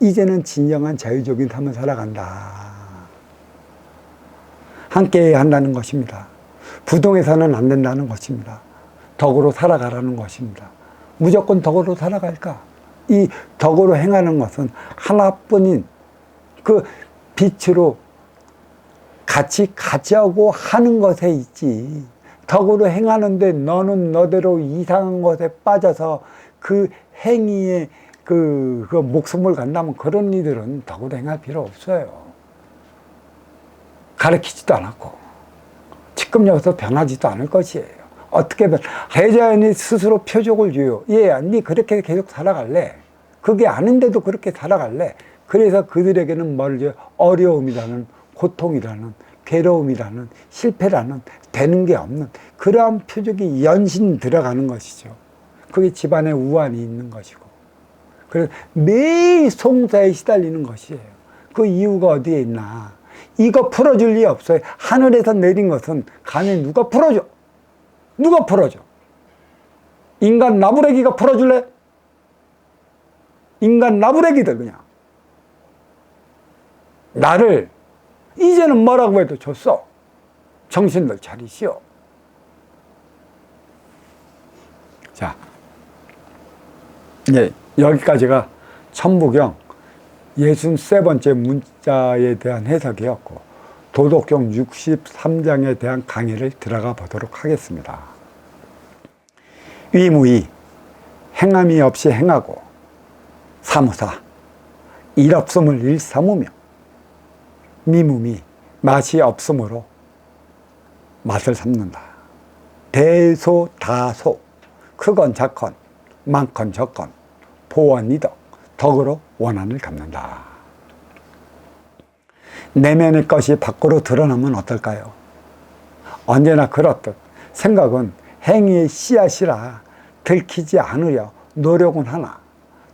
[SPEAKER 1] 이제는 진정한 자유적인 삶을 살아간다. 함께 한다는 것입니다. 부동해서는 안 된다는 것입니다. 덕으로 살아가라는 것입니다. 무조건 덕으로 살아갈까? 이 덕으로 행하는 것은 하나뿐인 그 빛으로 같이 가자고 하는 것에 있지. 덕으로 행하는데 너는 너대로 이상한 것에 빠져서 그 행위에 그 목숨을 간다면 그런 이들은 덕으로 행할 필요 없어요. 가르치지도 않았고 지금 여기서 변하지도 않을 것이에요. 어떻게 대자연이 스스로 표적을 줘요. 얘야, 니 그렇게 계속 살아갈래? 그게 아닌데도 그렇게 살아갈래? 그래서 그들에게는 뭘 줘요? 어려움이라는, 고통이라는, 괴로움이라는, 실패라는, 되는 게 없는 그러한 표적이 연신 들어가는 것이죠. 그게 집안에 우환이 있는 것이고. 그래서 매일 송사에 시달리는 것이에요. 그 이유가 어디에 있나? 이거 풀어줄 리 없어요. 하늘에서 내린 것은 감히 누가 풀어줘? 누가 풀어줘? 인간 나부레기가 풀어줄래? 인간 나부레기들 그냥. 나를 이제는 뭐라고 해도 줬어. 정신들 차리시오. 자, 예, 여기까지가 천부경 63번째 문자에 대한 해석이었고, 도덕경 63장에 대한 강의를 들어가 보도록 하겠습니다. 위무이, 행함이 없이 행하고, 사무사, 일 없음을 일 삼으며, 미무미, 맛이 없으므로 맛을 삼는다. 대소다소, 크건 작건, 많건 적건, 보원이덕, 덕으로 원한을 갚는다. 내면의 것이 밖으로 드러나면 어떨까요? 언제나 그렇듯 생각은 행위의 씨앗이라 들키지 않으려 노력은 하나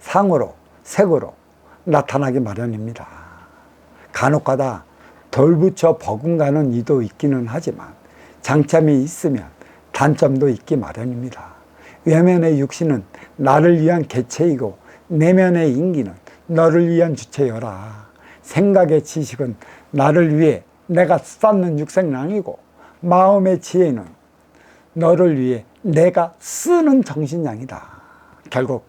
[SPEAKER 1] 상으로 색으로 나타나기 마련입니다. 간혹가다 덜 붙여 버금가는 이도 있기는 하지만 장점이 있으면 단점도 있기 마련입니다. 외면의 육신은 나를 위한 개체이고 내면의 인기는 너를 위한 주체여라. 생각의 지식은 나를 위해 내가 쌓는 육생량이고 마음의 지혜는 너를 위해 내가 쓰는 정신량이다. 결국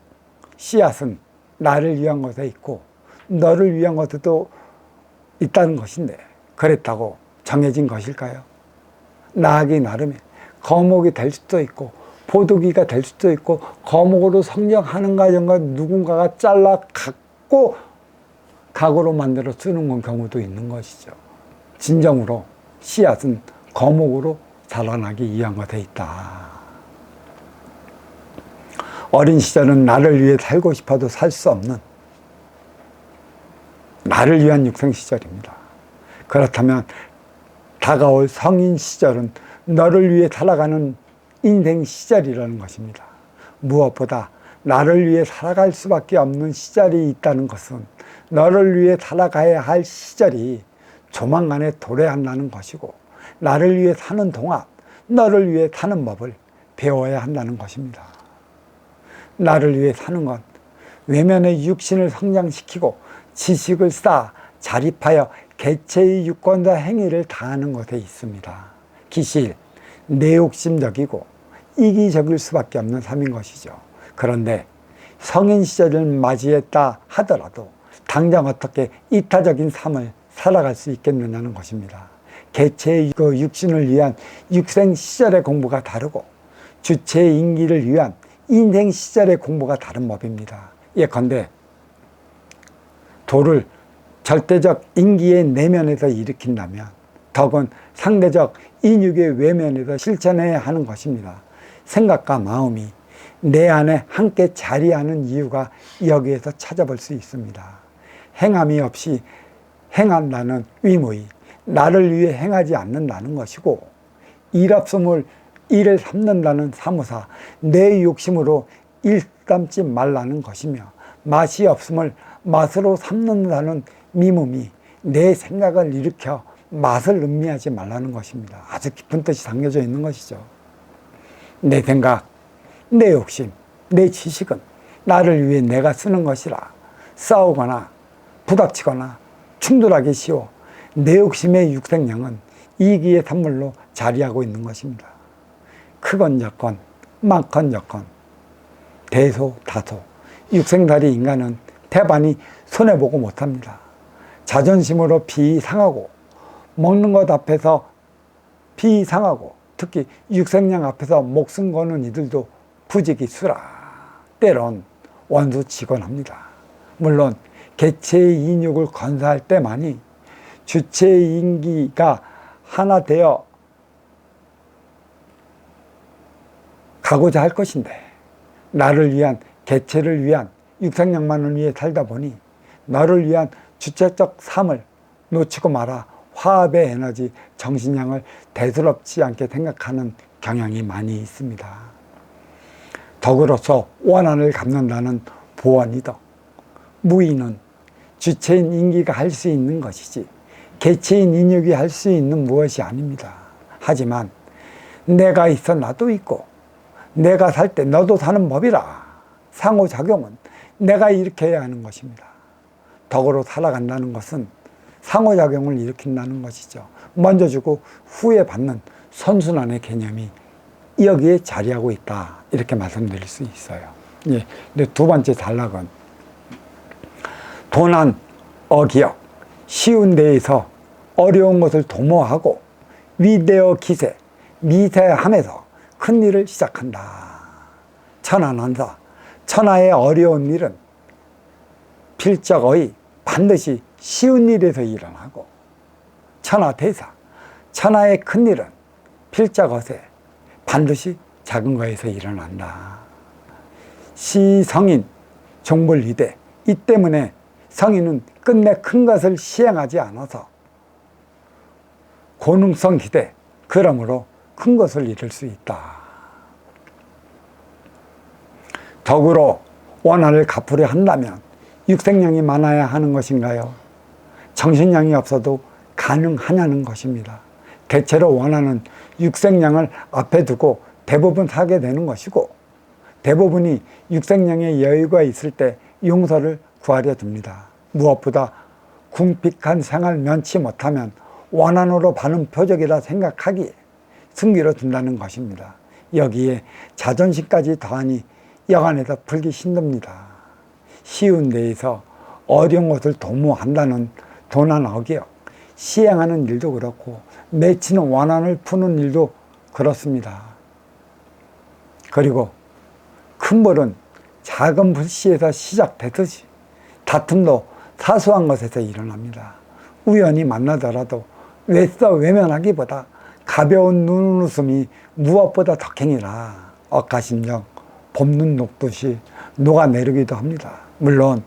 [SPEAKER 1] 씨앗은 나를 위한 것에 있고 너를 위한 것도 있다는 것인데 그랬다고 정해진 것일까요? 나아가기 나름에 거목이 될 수도 있고 보두기가 될 수도 있고 거목으로 성장하는 과정과 누군가가 잘라 갖고 각으로 만들어 쓰는 경우도 있는 것이죠. 진정으로 씨앗은 거목으로 자라나기 위한 것에 있다. 어린 시절은 나를 위해 살고 싶어도 살 수 없는 나를 위한 육생 시절입니다. 그렇다면 다가올 성인 시절은 너를 위해 살아가는 인생 시절이라는 것입니다. 무엇보다 나를 위해 살아갈 수밖에 없는 시절이 있다는 것은 너를 위해 살아가야 할 시절이 조만간에 도래한다는 것이고 나를 위해 사는 동안 너를 위해 사는 법을 배워야 한다는 것입니다. 나를 위해 사는 건 외면의 육신을 성장시키고 지식을 쌓아 자립하여 개체의 유권자 행위를 다하는 것에 있습니다. 기실, 내욕심적이고 이기적일 수밖에 없는 삶인 것이죠. 그런데 성인 시절을 맞이했다 하더라도 당장 어떻게 이타적인 삶을 살아갈 수 있겠느냐는 것입니다. 개체의 육신을 위한 육생 시절의 공부가 다르고 주체의 인기를 위한 인생 시절의 공부가 다른 법입니다. 예컨대 도를 절대적 인기의 내면에서 일으킨다면 덕은 상대적 인육의 외면에서 실천해야 하는 것입니다. 생각과 마음이 내 안에 함께 자리하는 이유가 여기에서 찾아볼 수 있습니다. 행함이 없이 행한다는 위무이, 나를 위해 행하지 않는다는 것이고 일 없음을 일을 삼는다는 사무사, 내 욕심으로 일 삼지 말라는 것이며 맛이 없음을 맛으로 삼는다는 미음이 내 생각을 일으켜 맛을 음미하지 말라는 것입니다. 아주 깊은 뜻이 담겨져 있는 것이죠. 내 생각, 내 욕심, 내 지식은 나를 위해 내가 쓰는 것이라 싸우거나 부닥치거나 충돌하기 쉬워 내 욕심의 육생량은 이기의 산물로 자리하고 있는 것입니다. 크건 작건, 많건 적건, 대소, 다소, 육생살이 인간은 태반이 손해보고 못합니다. 자존심으로 비상하고 먹는 것 앞에서 비상하고 특히 육생량 앞에서 목숨 거는 이들도 부지기수라 때론 원수치곤합니다. 물론 개체의 인육을 건사할 때만이 주체의 인기가 하나 되어 가고자 할 것인데 나를 위한 개체를 위한 육생량만을 위해 살다 보니 너를 위한 주체적 삶을 놓치고 말아 화합의 에너지, 정신량을 대수롭지 않게 생각하는 경향이 많이 있습니다. 덕으로서 원한을 갚는다는 보원이덕, 무의는 주체인 인기가 할 수 있는 것이지 개체인 인육이 할 수 있는 무엇이 아닙니다. 하지만 내가 있어 나도 있고 내가 살 때 너도 사는 법이라 상호작용은 내가 일으켜야 하는 것입니다. 덕으로 살아간다는 것은 상호작용을 일으킨다는 것이죠. 먼저 주고 후에 받는 선순환의 개념이 여기에 자리하고 있다, 이렇게 말씀드릴 수 있어요. 예. 근데 두 번째 단락은 도난, 어기역, 쉬운 데에서 어려운 것을 도모하고 위대어 기세, 미세함에서 큰 일을 시작한다. 천하난사, 천하의 어려운 일은 필적의 반드시 쉬운 일에서 일어나고, 천하대사, 천하의 큰 일은 필적엇에 반드시 작은 거에서 일어난다. 시성인 종불이대, 이 때문에 성인은 끝내 큰 것을 시행하지 않아서 고능성 기대, 그러므로 큰 것을 이룰 수 있다. 덕으로 원한을 갚으려 한다면 육생량이 많아야 하는 것인가요? 정신량이 없어도 가능하냐는 것입니다. 대체로 원한은 육생량을 앞에 두고 대부분 사게 되는 것이고, 대부분이 육생량의 여유가 있을 때 용서를 구하려 듭니다. 무엇보다 궁핍한 생활 면치 못하면 원한으로 받은 표적이라 생각하기에 승기로 둔다는 것입니다. 여기에 자존심까지 더하니 여간에서 풀기 힘듭니다. 쉬운 데에서 어려운 것을 도모한다는 도난 어기역, 시행하는 일도 그렇고 맺히는 원한을 푸는 일도 그렇습니다. 그리고 큰 벌은 작은 불씨에서 시작되듯이 다툼도 사소한 것에서 일어납니다. 우연히 만나더라도 외써 외면하기보다 가벼운 눈웃음이 무엇보다 덕행이라 억가심정 봄눈 녹듯이 녹아내리기도 합니다. 물론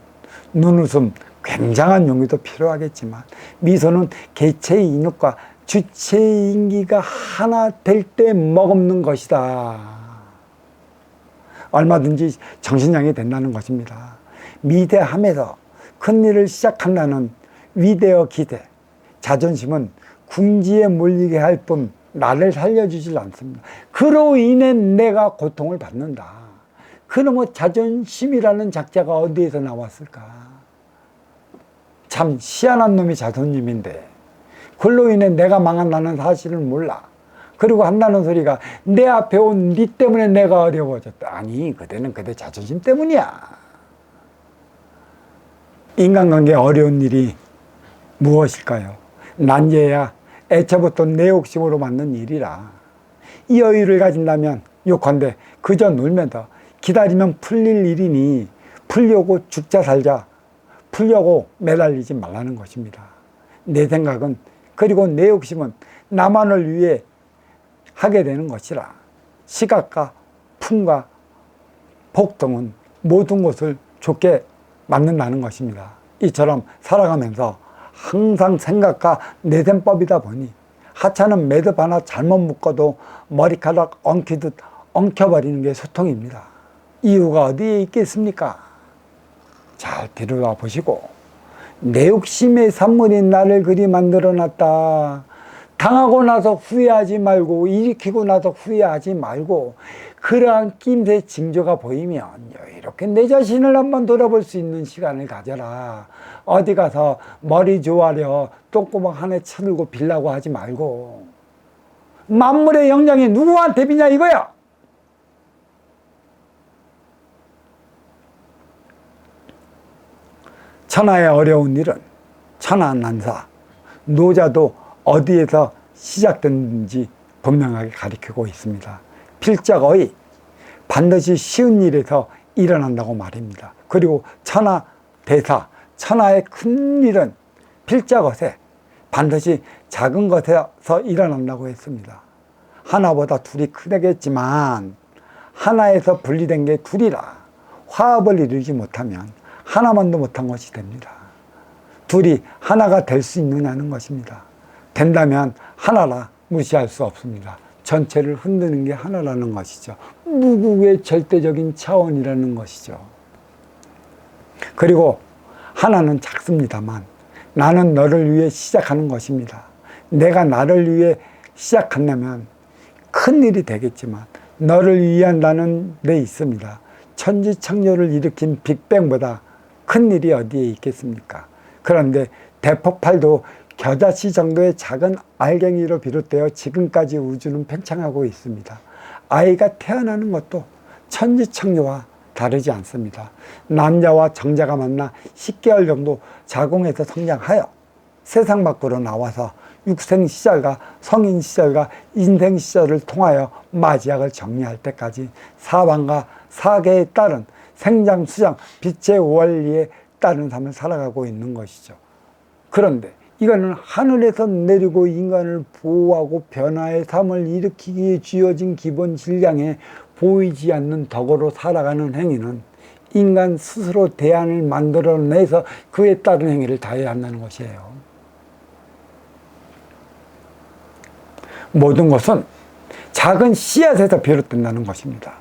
[SPEAKER 1] 눈웃음 굉장한 용기도 필요하겠지만 미소는 개체의 인육과 주체의 인기가 하나 될 때 머금는 것이다. 얼마든지 정신량이 된다는 것입니다. 미대함에서 큰 일을 시작한다는 위대어 기대, 자존심은 궁지에 몰리게 할 뿐 나를 살려주질 않습니다. 그로 인해 내가 고통을 받는다. 그놈의 자존심이라는 작자가 어디에서 나왔을까? 참 희한한 놈이 자존심인데 그로 인해 내가 망한다는 사실을 몰라. 그리고 한다는 소리가 내 앞에 온 네 때문에 내가 어려워졌다. 아니, 그대는 그대 자존심 때문이야. 인간관계 어려운 일이 무엇일까요? 난제야 애초부터 내 욕심으로 만든 일이라. 이 여유를 가진다면 욕한데 그저 놀면서 기다리면 풀릴 일이니 풀려고 죽자 살자, 풀려고 매달리지 말라는 것입니다. 내 생각은, 그리고 내 욕심은 나만을 위해 하게 되는 것이라 시각과 품과 복 등은 모든 것을 좋게 만든다는 것입니다. 이처럼 살아가면서 항상 생각과 내셈법이다 보니 하찮은 매듭 하나 잘못 묶어도 머리카락 엉키듯 엉켜버리는 게 소통입니다. 이유가 어디에 있겠습니까? 잘 들여다 보시고, 내 욕심의 산물이 나를 그리 만들어놨다. 당하고 나서 후회하지 말고, 일으키고 나서 후회하지 말고, 그러한 낌새 징조가 보이면 이렇게 내 자신을 한번 돌아볼 수 있는 시간을 가져라. 어디 가서 머리 조아려 똥구멍 하나 쳐들고 빌라고 하지 말고, 만물의 영장이 누구한테 비냐 이거야. 천하의 어려운 일은 천하난사, 노자도 어디에서 시작됐는지 분명하게 가리키고 있습니다. 필적의 반드시 쉬운 일에서 일어난다고 말입니다. 그리고 천하대사, 천하의 큰 일은 필적것에 반드시 작은 것에서 일어난다고 했습니다. 하나보다 둘이 크겠지만 하나에서 분리된 게 둘이라 화합을 이루지 못하면 하나만도 못한 것이 됩니다. 둘이 하나가 될 수 있느냐는 것입니다. 된다면 하나라 무시할 수 없습니다. 전체를 흔드는 게 하나라는 것이죠. 무국의 절대적인 차원이라는 것이죠. 그리고 하나는 작습니다만 나는 너를 위해 시작하는 것입니다. 내가 나를 위해 시작한다면 큰 일이 되겠지만 너를 위한 나는 내 있습니다. 천지창조를 일으킨 빅뱅보다 큰 일이 어디에 있겠습니까? 그런데 대폭발도 겨자씨 정도의 작은 알갱이로 비롯되어 지금까지 우주는 팽창하고 있습니다. 아이가 태어나는 것도 천지창조와 다르지 않습니다. 남자와 정자가 만나 10개월 정도 자궁에서 성장하여 세상 밖으로 나와서 육생 시절과 성인 시절과 인생 시절을 통하여 마지막을 정리할 때까지 사방과 사계에 따른 생장, 수장, 빛의 원리에 따른 삶을 살아가고 있는 것이죠. 그런데 이거는 하늘에서 내리고 인간을 보호하고 변화의 삶을 일으키기에 쥐어진 기본 질량에 보이지 않는 덕으로 살아가는 행위는 인간 스스로 대안을 만들어내서 그에 따른 행위를 다해야 한다는 것이에요. 모든 것은 작은 씨앗에서 비롯된다는 것입니다.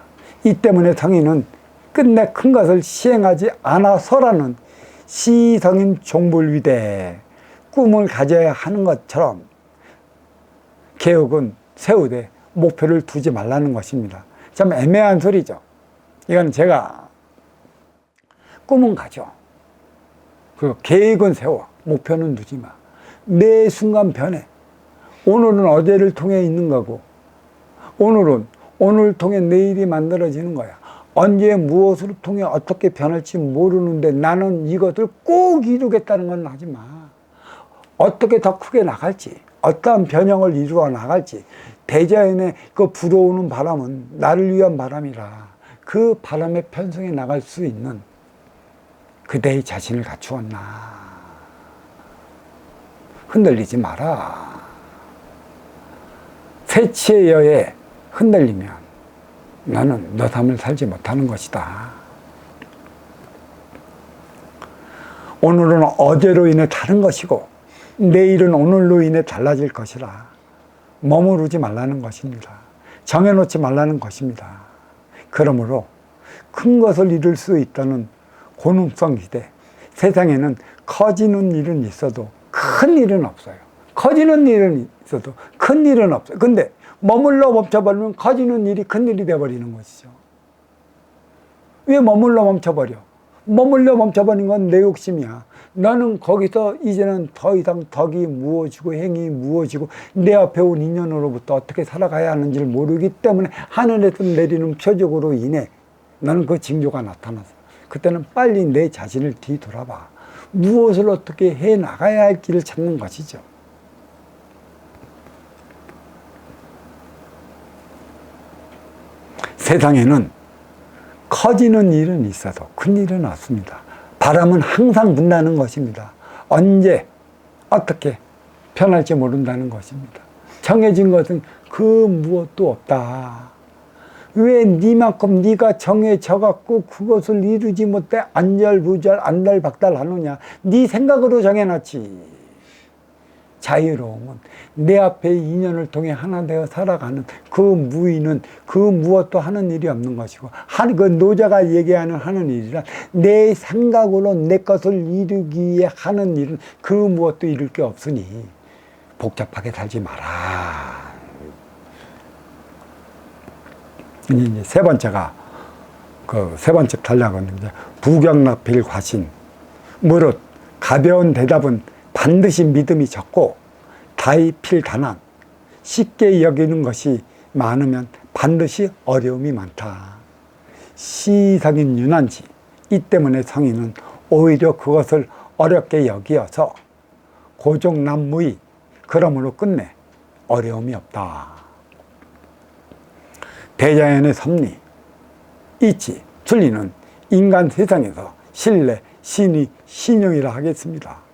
[SPEAKER 1] 이 때문에 성인은 끝내 큰 것을 시행하지 않아서라는 시성인 종불위대 꿈을 가져야 하는 것처럼 개혁은 세우되 목표를 두지 말라는 것입니다. 참 애매한 소리죠. 이건 제가 꿈은 가져. 그 계획은 세워. 목표는 두지 마. 매 순간 변해. 오늘은 어제를 통해 있는 거고 오늘은 오늘을 통해 내일이 만들어지는 거야. 언제 무엇을 통해 어떻게 변할지 모르는데 나는 이것을 꼭 이루겠다는 건 하지 마. 어떻게 더 크게 나갈지, 어떠한 변형을 이루어 나갈지, 대자연의 그 불어오는 바람은 나를 위한 바람이라 그 바람에 편성해 나갈 수 있는 그대의 자신을 갖추었나. 흔들리지 마라. 새치의 여에 흔들리면 나는 너 삶을 살지 못하는 것이다. 오늘은 어제로 인해 다른 것이고 내일은 오늘로 인해 달라질 것이라 머무르지 말라는 것입니다. 정해놓지 말라는 것입니다. 그러므로 큰 것을 이룰 수 있다는 고능성 시대, 세상에는 커지는 일은 있어도 큰 일은 없어요. 커지는 일은 있어도 큰 일은 없어요. 근데 머물러 멈춰버리면 커지는 일이 큰 일이 되어버리는 것이죠. 왜 머물러 멈춰버려? 머물러 멈춰버린 건 내 욕심이야. 나는 거기서 이제는 더 이상 덕이 무엇이고 행이 무엇이고 내 앞에 온 인연으로부터 어떻게 살아가야 하는지를 모르기 때문에 하늘에서 내리는 표적으로 인해 나는 그 징조가 나타났어. 그때는 빨리 내 자신을 뒤돌아봐. 무엇을 어떻게 해 나가야 할 길을 찾는 것이죠. 세상에는 커지는 일은 있어도 큰 일은 없습니다. 바람은 항상 분다는 것입니다. 언제 어떻게 변할지 모른다는 것입니다. 정해진 것은 그 무엇도 없다. 왜 니만큼 네가 정해져 갖고 그것을 이루지 못해 안절부절 안달박달 하느냐. 네 생각으로 정해놨지. 자유로움은 내 앞에 인연을 통해 하나 되어 살아가는 그 무의는 그 무엇도 하는 일이 없는 것이고 그 노자가 얘기하는 하는 일이란 내 생각으로 내 것을 이루기 위해 하는 일은 그 무엇도 이룰 게 없으니 복잡하게 살지 마라. 이제 세 번째가 세 번째 단락은 이제 부경납필 과신. 무릇 가벼운 대답은 반드시 믿음이 적고 다이필 단한. 쉽게 여기는 것이 많으면 반드시 어려움이 많다. 시성인 유난지. 이 때문에 성인은 오히려 그것을 어렵게 여기어서 고종난무의. 그러므로 끝내 어려움이 없다. 대자연의 섭리, 이치, 진리는 인간 세상에서 신뢰, 신의, 신용이라 하겠습니다.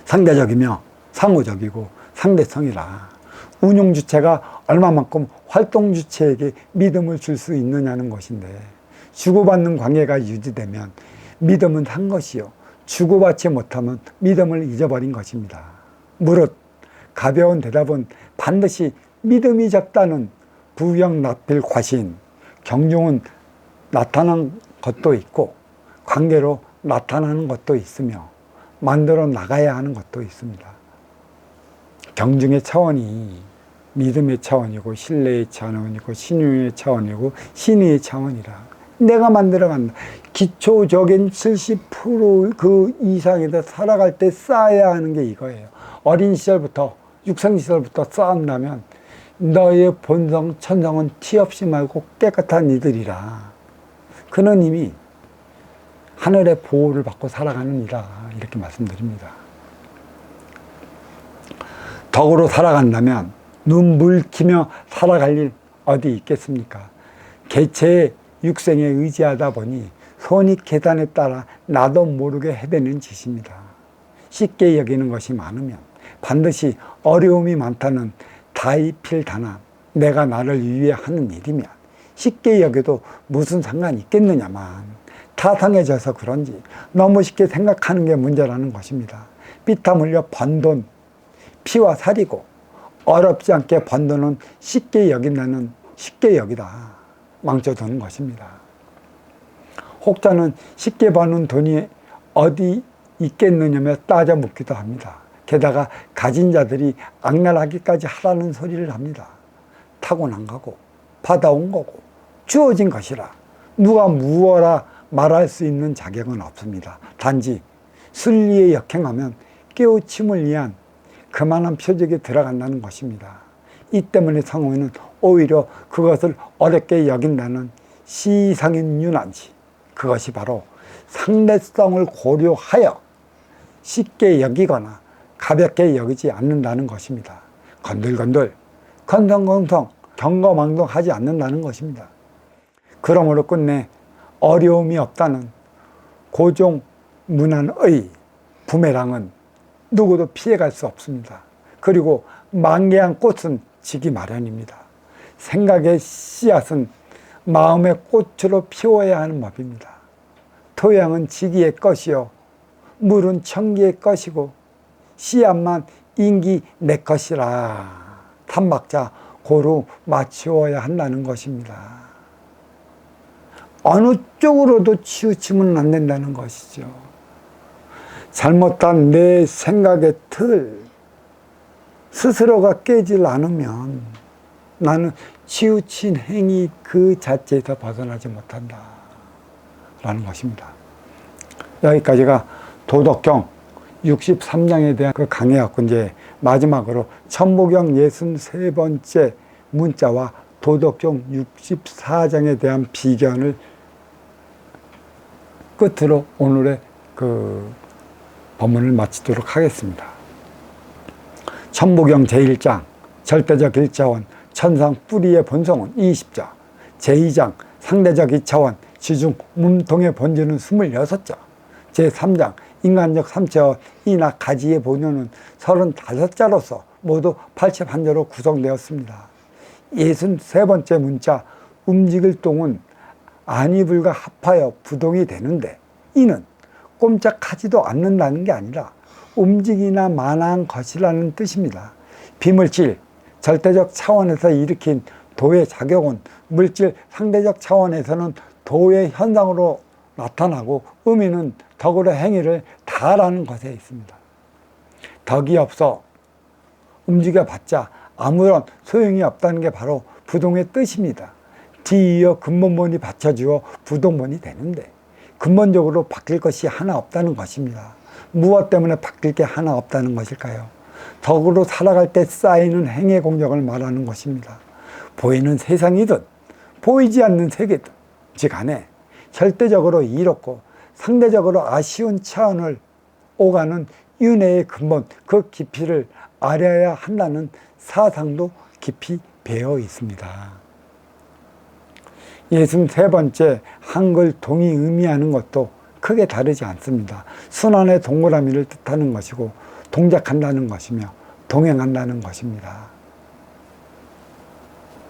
[SPEAKER 1] 상대적이며 상호적이고 상대성이라 운용 주체가 얼마만큼 활동 주체에게 믿음을 줄 수 있느냐는 것인데 주고받는 관계가 유지되면 믿음은 산 것이요 주고받지 못하면 믿음을 잊어버린 것입니다. 무릇 가벼운 대답은 반드시 믿음이 적다는 부경납필 과신, 경종은 나타난 것도 있고 관계로 나타나는 것도 있으며 만들어 나가야 하는 것도 있습니다. 경중의 차원이 믿음의 차원이고 신뢰의 차원이고 신용의 차원이고 신의의 차원이라 내가 만들어간다. 기초적인 70% 이상에다 살아갈 때 쌓아야 하는 게 이거예요. 어린 시절부터 육생 시절부터 쌓았다면 너의 본성 천성은 티 없이 말고 깨끗한 이들이라 그는 이미 하늘의 보호를 받고 살아가는 이라 이렇게 말씀드립니다. 덕으로 살아간다면 눈 물키며 살아갈 일 어디 있겠습니까? 개체의 육생에 의지하다 보니 손이 계단에 따라 나도 모르게 해대는 짓입니다. 쉽게 여기는 것이 많으면 반드시 어려움이 많다는 다이필단한 내가 나를 위해 하는 일이면 쉽게 여겨도 무슨 상관이 있겠느냐만 타성해져서 그런지 너무 쉽게 생각하는 게 문제라는 것입니다. 피땀 흘려 번 돈, 피와 살이고 어렵지 않게 번 돈은 쉽게 여긴다는 쉽게 여기다 망쳐두는 것입니다. 혹자는 쉽게 버는 돈이 어디 있겠느냐며 따져 묻기도 합니다. 게다가 가진 자들이 악랄하기까지 하라는 소리를 합니다. 타고난 거고 받아온 거고 주어진 것이라 누가 무어라 말할 수 있는 자격은 없습니다. 단지 순리에 역행하면 깨우침을 위한 그만한 표적이 들어간다는 것입니다. 이 때문에 성우는 오히려 그것을 어렵게 여긴다는 시상인 유난지 그것이 바로 상대성을 고려하여 쉽게 여기거나 가볍게 여기지 않는다는 것입니다. 건들건들 건성건성 경거망동하지 않는다는 것입니다. 그러므로 끝내 어려움이 없다는 고종 문안의 부메랑은 누구도 피해갈 수 없습니다. 그리고 만개한 꽃은 지기 마련입니다. 생각의 씨앗은 마음의 꽃으로 피워야 하는 법입니다. 토양은 지기의 것이요 물은 천기의 것이고 씨앗만 인기 내 것이라 삼박자 고루 맞추어야 한다는 것입니다. 어느 쪽으로도 치우치면 안 된다는 것이죠. 잘못한 내 생각의 틀 스스로가 깨질 않으면 나는 치우친 행위 그 자체에서 벗어나지 못한다 라는 것입니다. 여기까지가 도덕경 63장에 대한 그 강의였고 이제 마지막으로 천부경 63번째 문자와 도덕경 64장에 대한 비견을 끝으로 오늘의 그 법문을 마치도록 하겠습니다. 천부경 제1장 절대적 1차원 천상 뿌리의 본성은 20자 제2장 상대적 2차원 지중 몸통의 본질은 26자 제3장 인간적 3차원 이나 가지의 본연은 35자로서 모두 81자로 구성되었습니다. 63번째 문자 움직일 동은 안이불과 합하여 부동이 되는데 이는 꼼짝하지도 않는다는 게 아니라 움직이나 만한 것이라는 뜻입니다. 비물질 절대적 차원에서 일으킨 도의 작용은 물질 상대적 차원에서는 도의 현상으로 나타나고 의미는 덕으로 행위를 다하라는 것에 있습니다. 덕이 없어 움직여봤자 아무런 소용이 없다는 게 바로 부동의 뜻입니다. 뒤이어 근본본이 받쳐주어 부동본이 되는데 근본적으로 바뀔 것이 하나 없다는 것입니다. 무엇 때문에 바뀔 게 하나 없다는 것일까요? 덕으로 살아갈 때 쌓이는 행의 공력을 말하는 것입니다. 보이는 세상이든 보이지 않는 세계든 즉 안에 절대적으로 이롭고 상대적으로 아쉬운 차원을 오가는 윤회의 근본 그 깊이를 알아야 한다는 사상도 깊이 배어 있습니다. 63번째 한글 동이 의미하는 것도 크게 다르지 않습니다. 순환의 동그라미를 뜻하는 것이고 동작한다는 것이며 동행한다는 것입니다.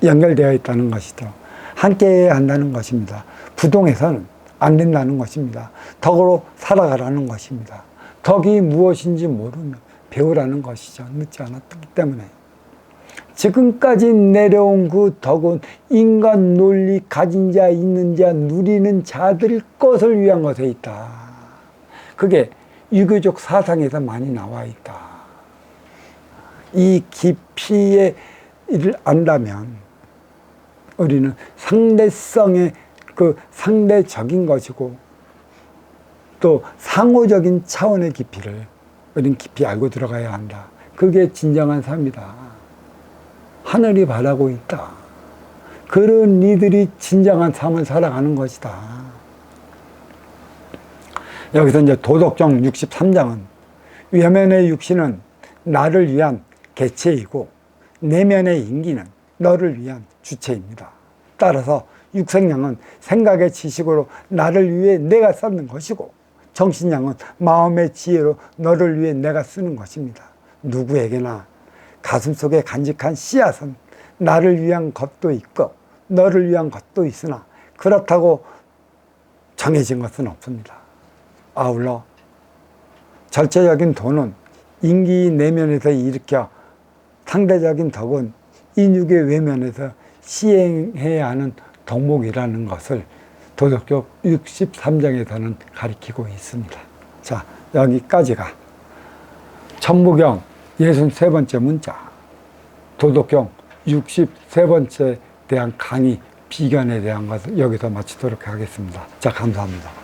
[SPEAKER 1] 연결되어 있다는 것이죠. 함께 한다는 것입니다. 부동해서는 안 된다는 것입니다. 덕으로 살아가라는 것입니다. 덕이 무엇인지 모르면 배우라는 것이죠. 늦지 않았기 때문에. 지금까지 내려온 그 덕은 인간 논리 가진 자 있는 자 누리는 자들 것을 위한 것에 있다. 그게 유교적 사상에서 많이 나와 있다. 이 깊이의 일을 안다면 우리는 상대성의 그 상대적인 것이고 또 상호적인 차원의 깊이를 우리는 깊이 알고 들어가야 한다. 그게 진정한 삶이다. 하늘이 바라고 있다. 그런 이들이 진정한 삶을 살아가는 것이다. 여기서 이제 도덕경 63장은 외면의 육신은 나를 위한 개체이고 내면의 인기는 너를 위한 주체입니다. 따라서 육생량은 생각의 지식으로 나를 위해 내가 쌓는 것이고 정신량은 마음의 지혜로 너를 위해 내가 쓰는 것입니다. 누구에게나 가슴속에 간직한 씨앗은 나를 위한 것도 있고 너를 위한 것도 있으나 그렇다고 정해진 것은 없습니다. 아울러 절제적인 도는 인기 내면에서 일으켜 상대적인 덕은 인육의 외면에서 시행해야 하는 덕목이라는 것을 도덕경 63장에서는 가리키고 있습니다. 자, 여기까지가 천부경 63번째 문자, 도덕경 63번째 대한 강의 비견에 대한 것을 여기서 마치도록 하겠습니다. 자, 감사합니다.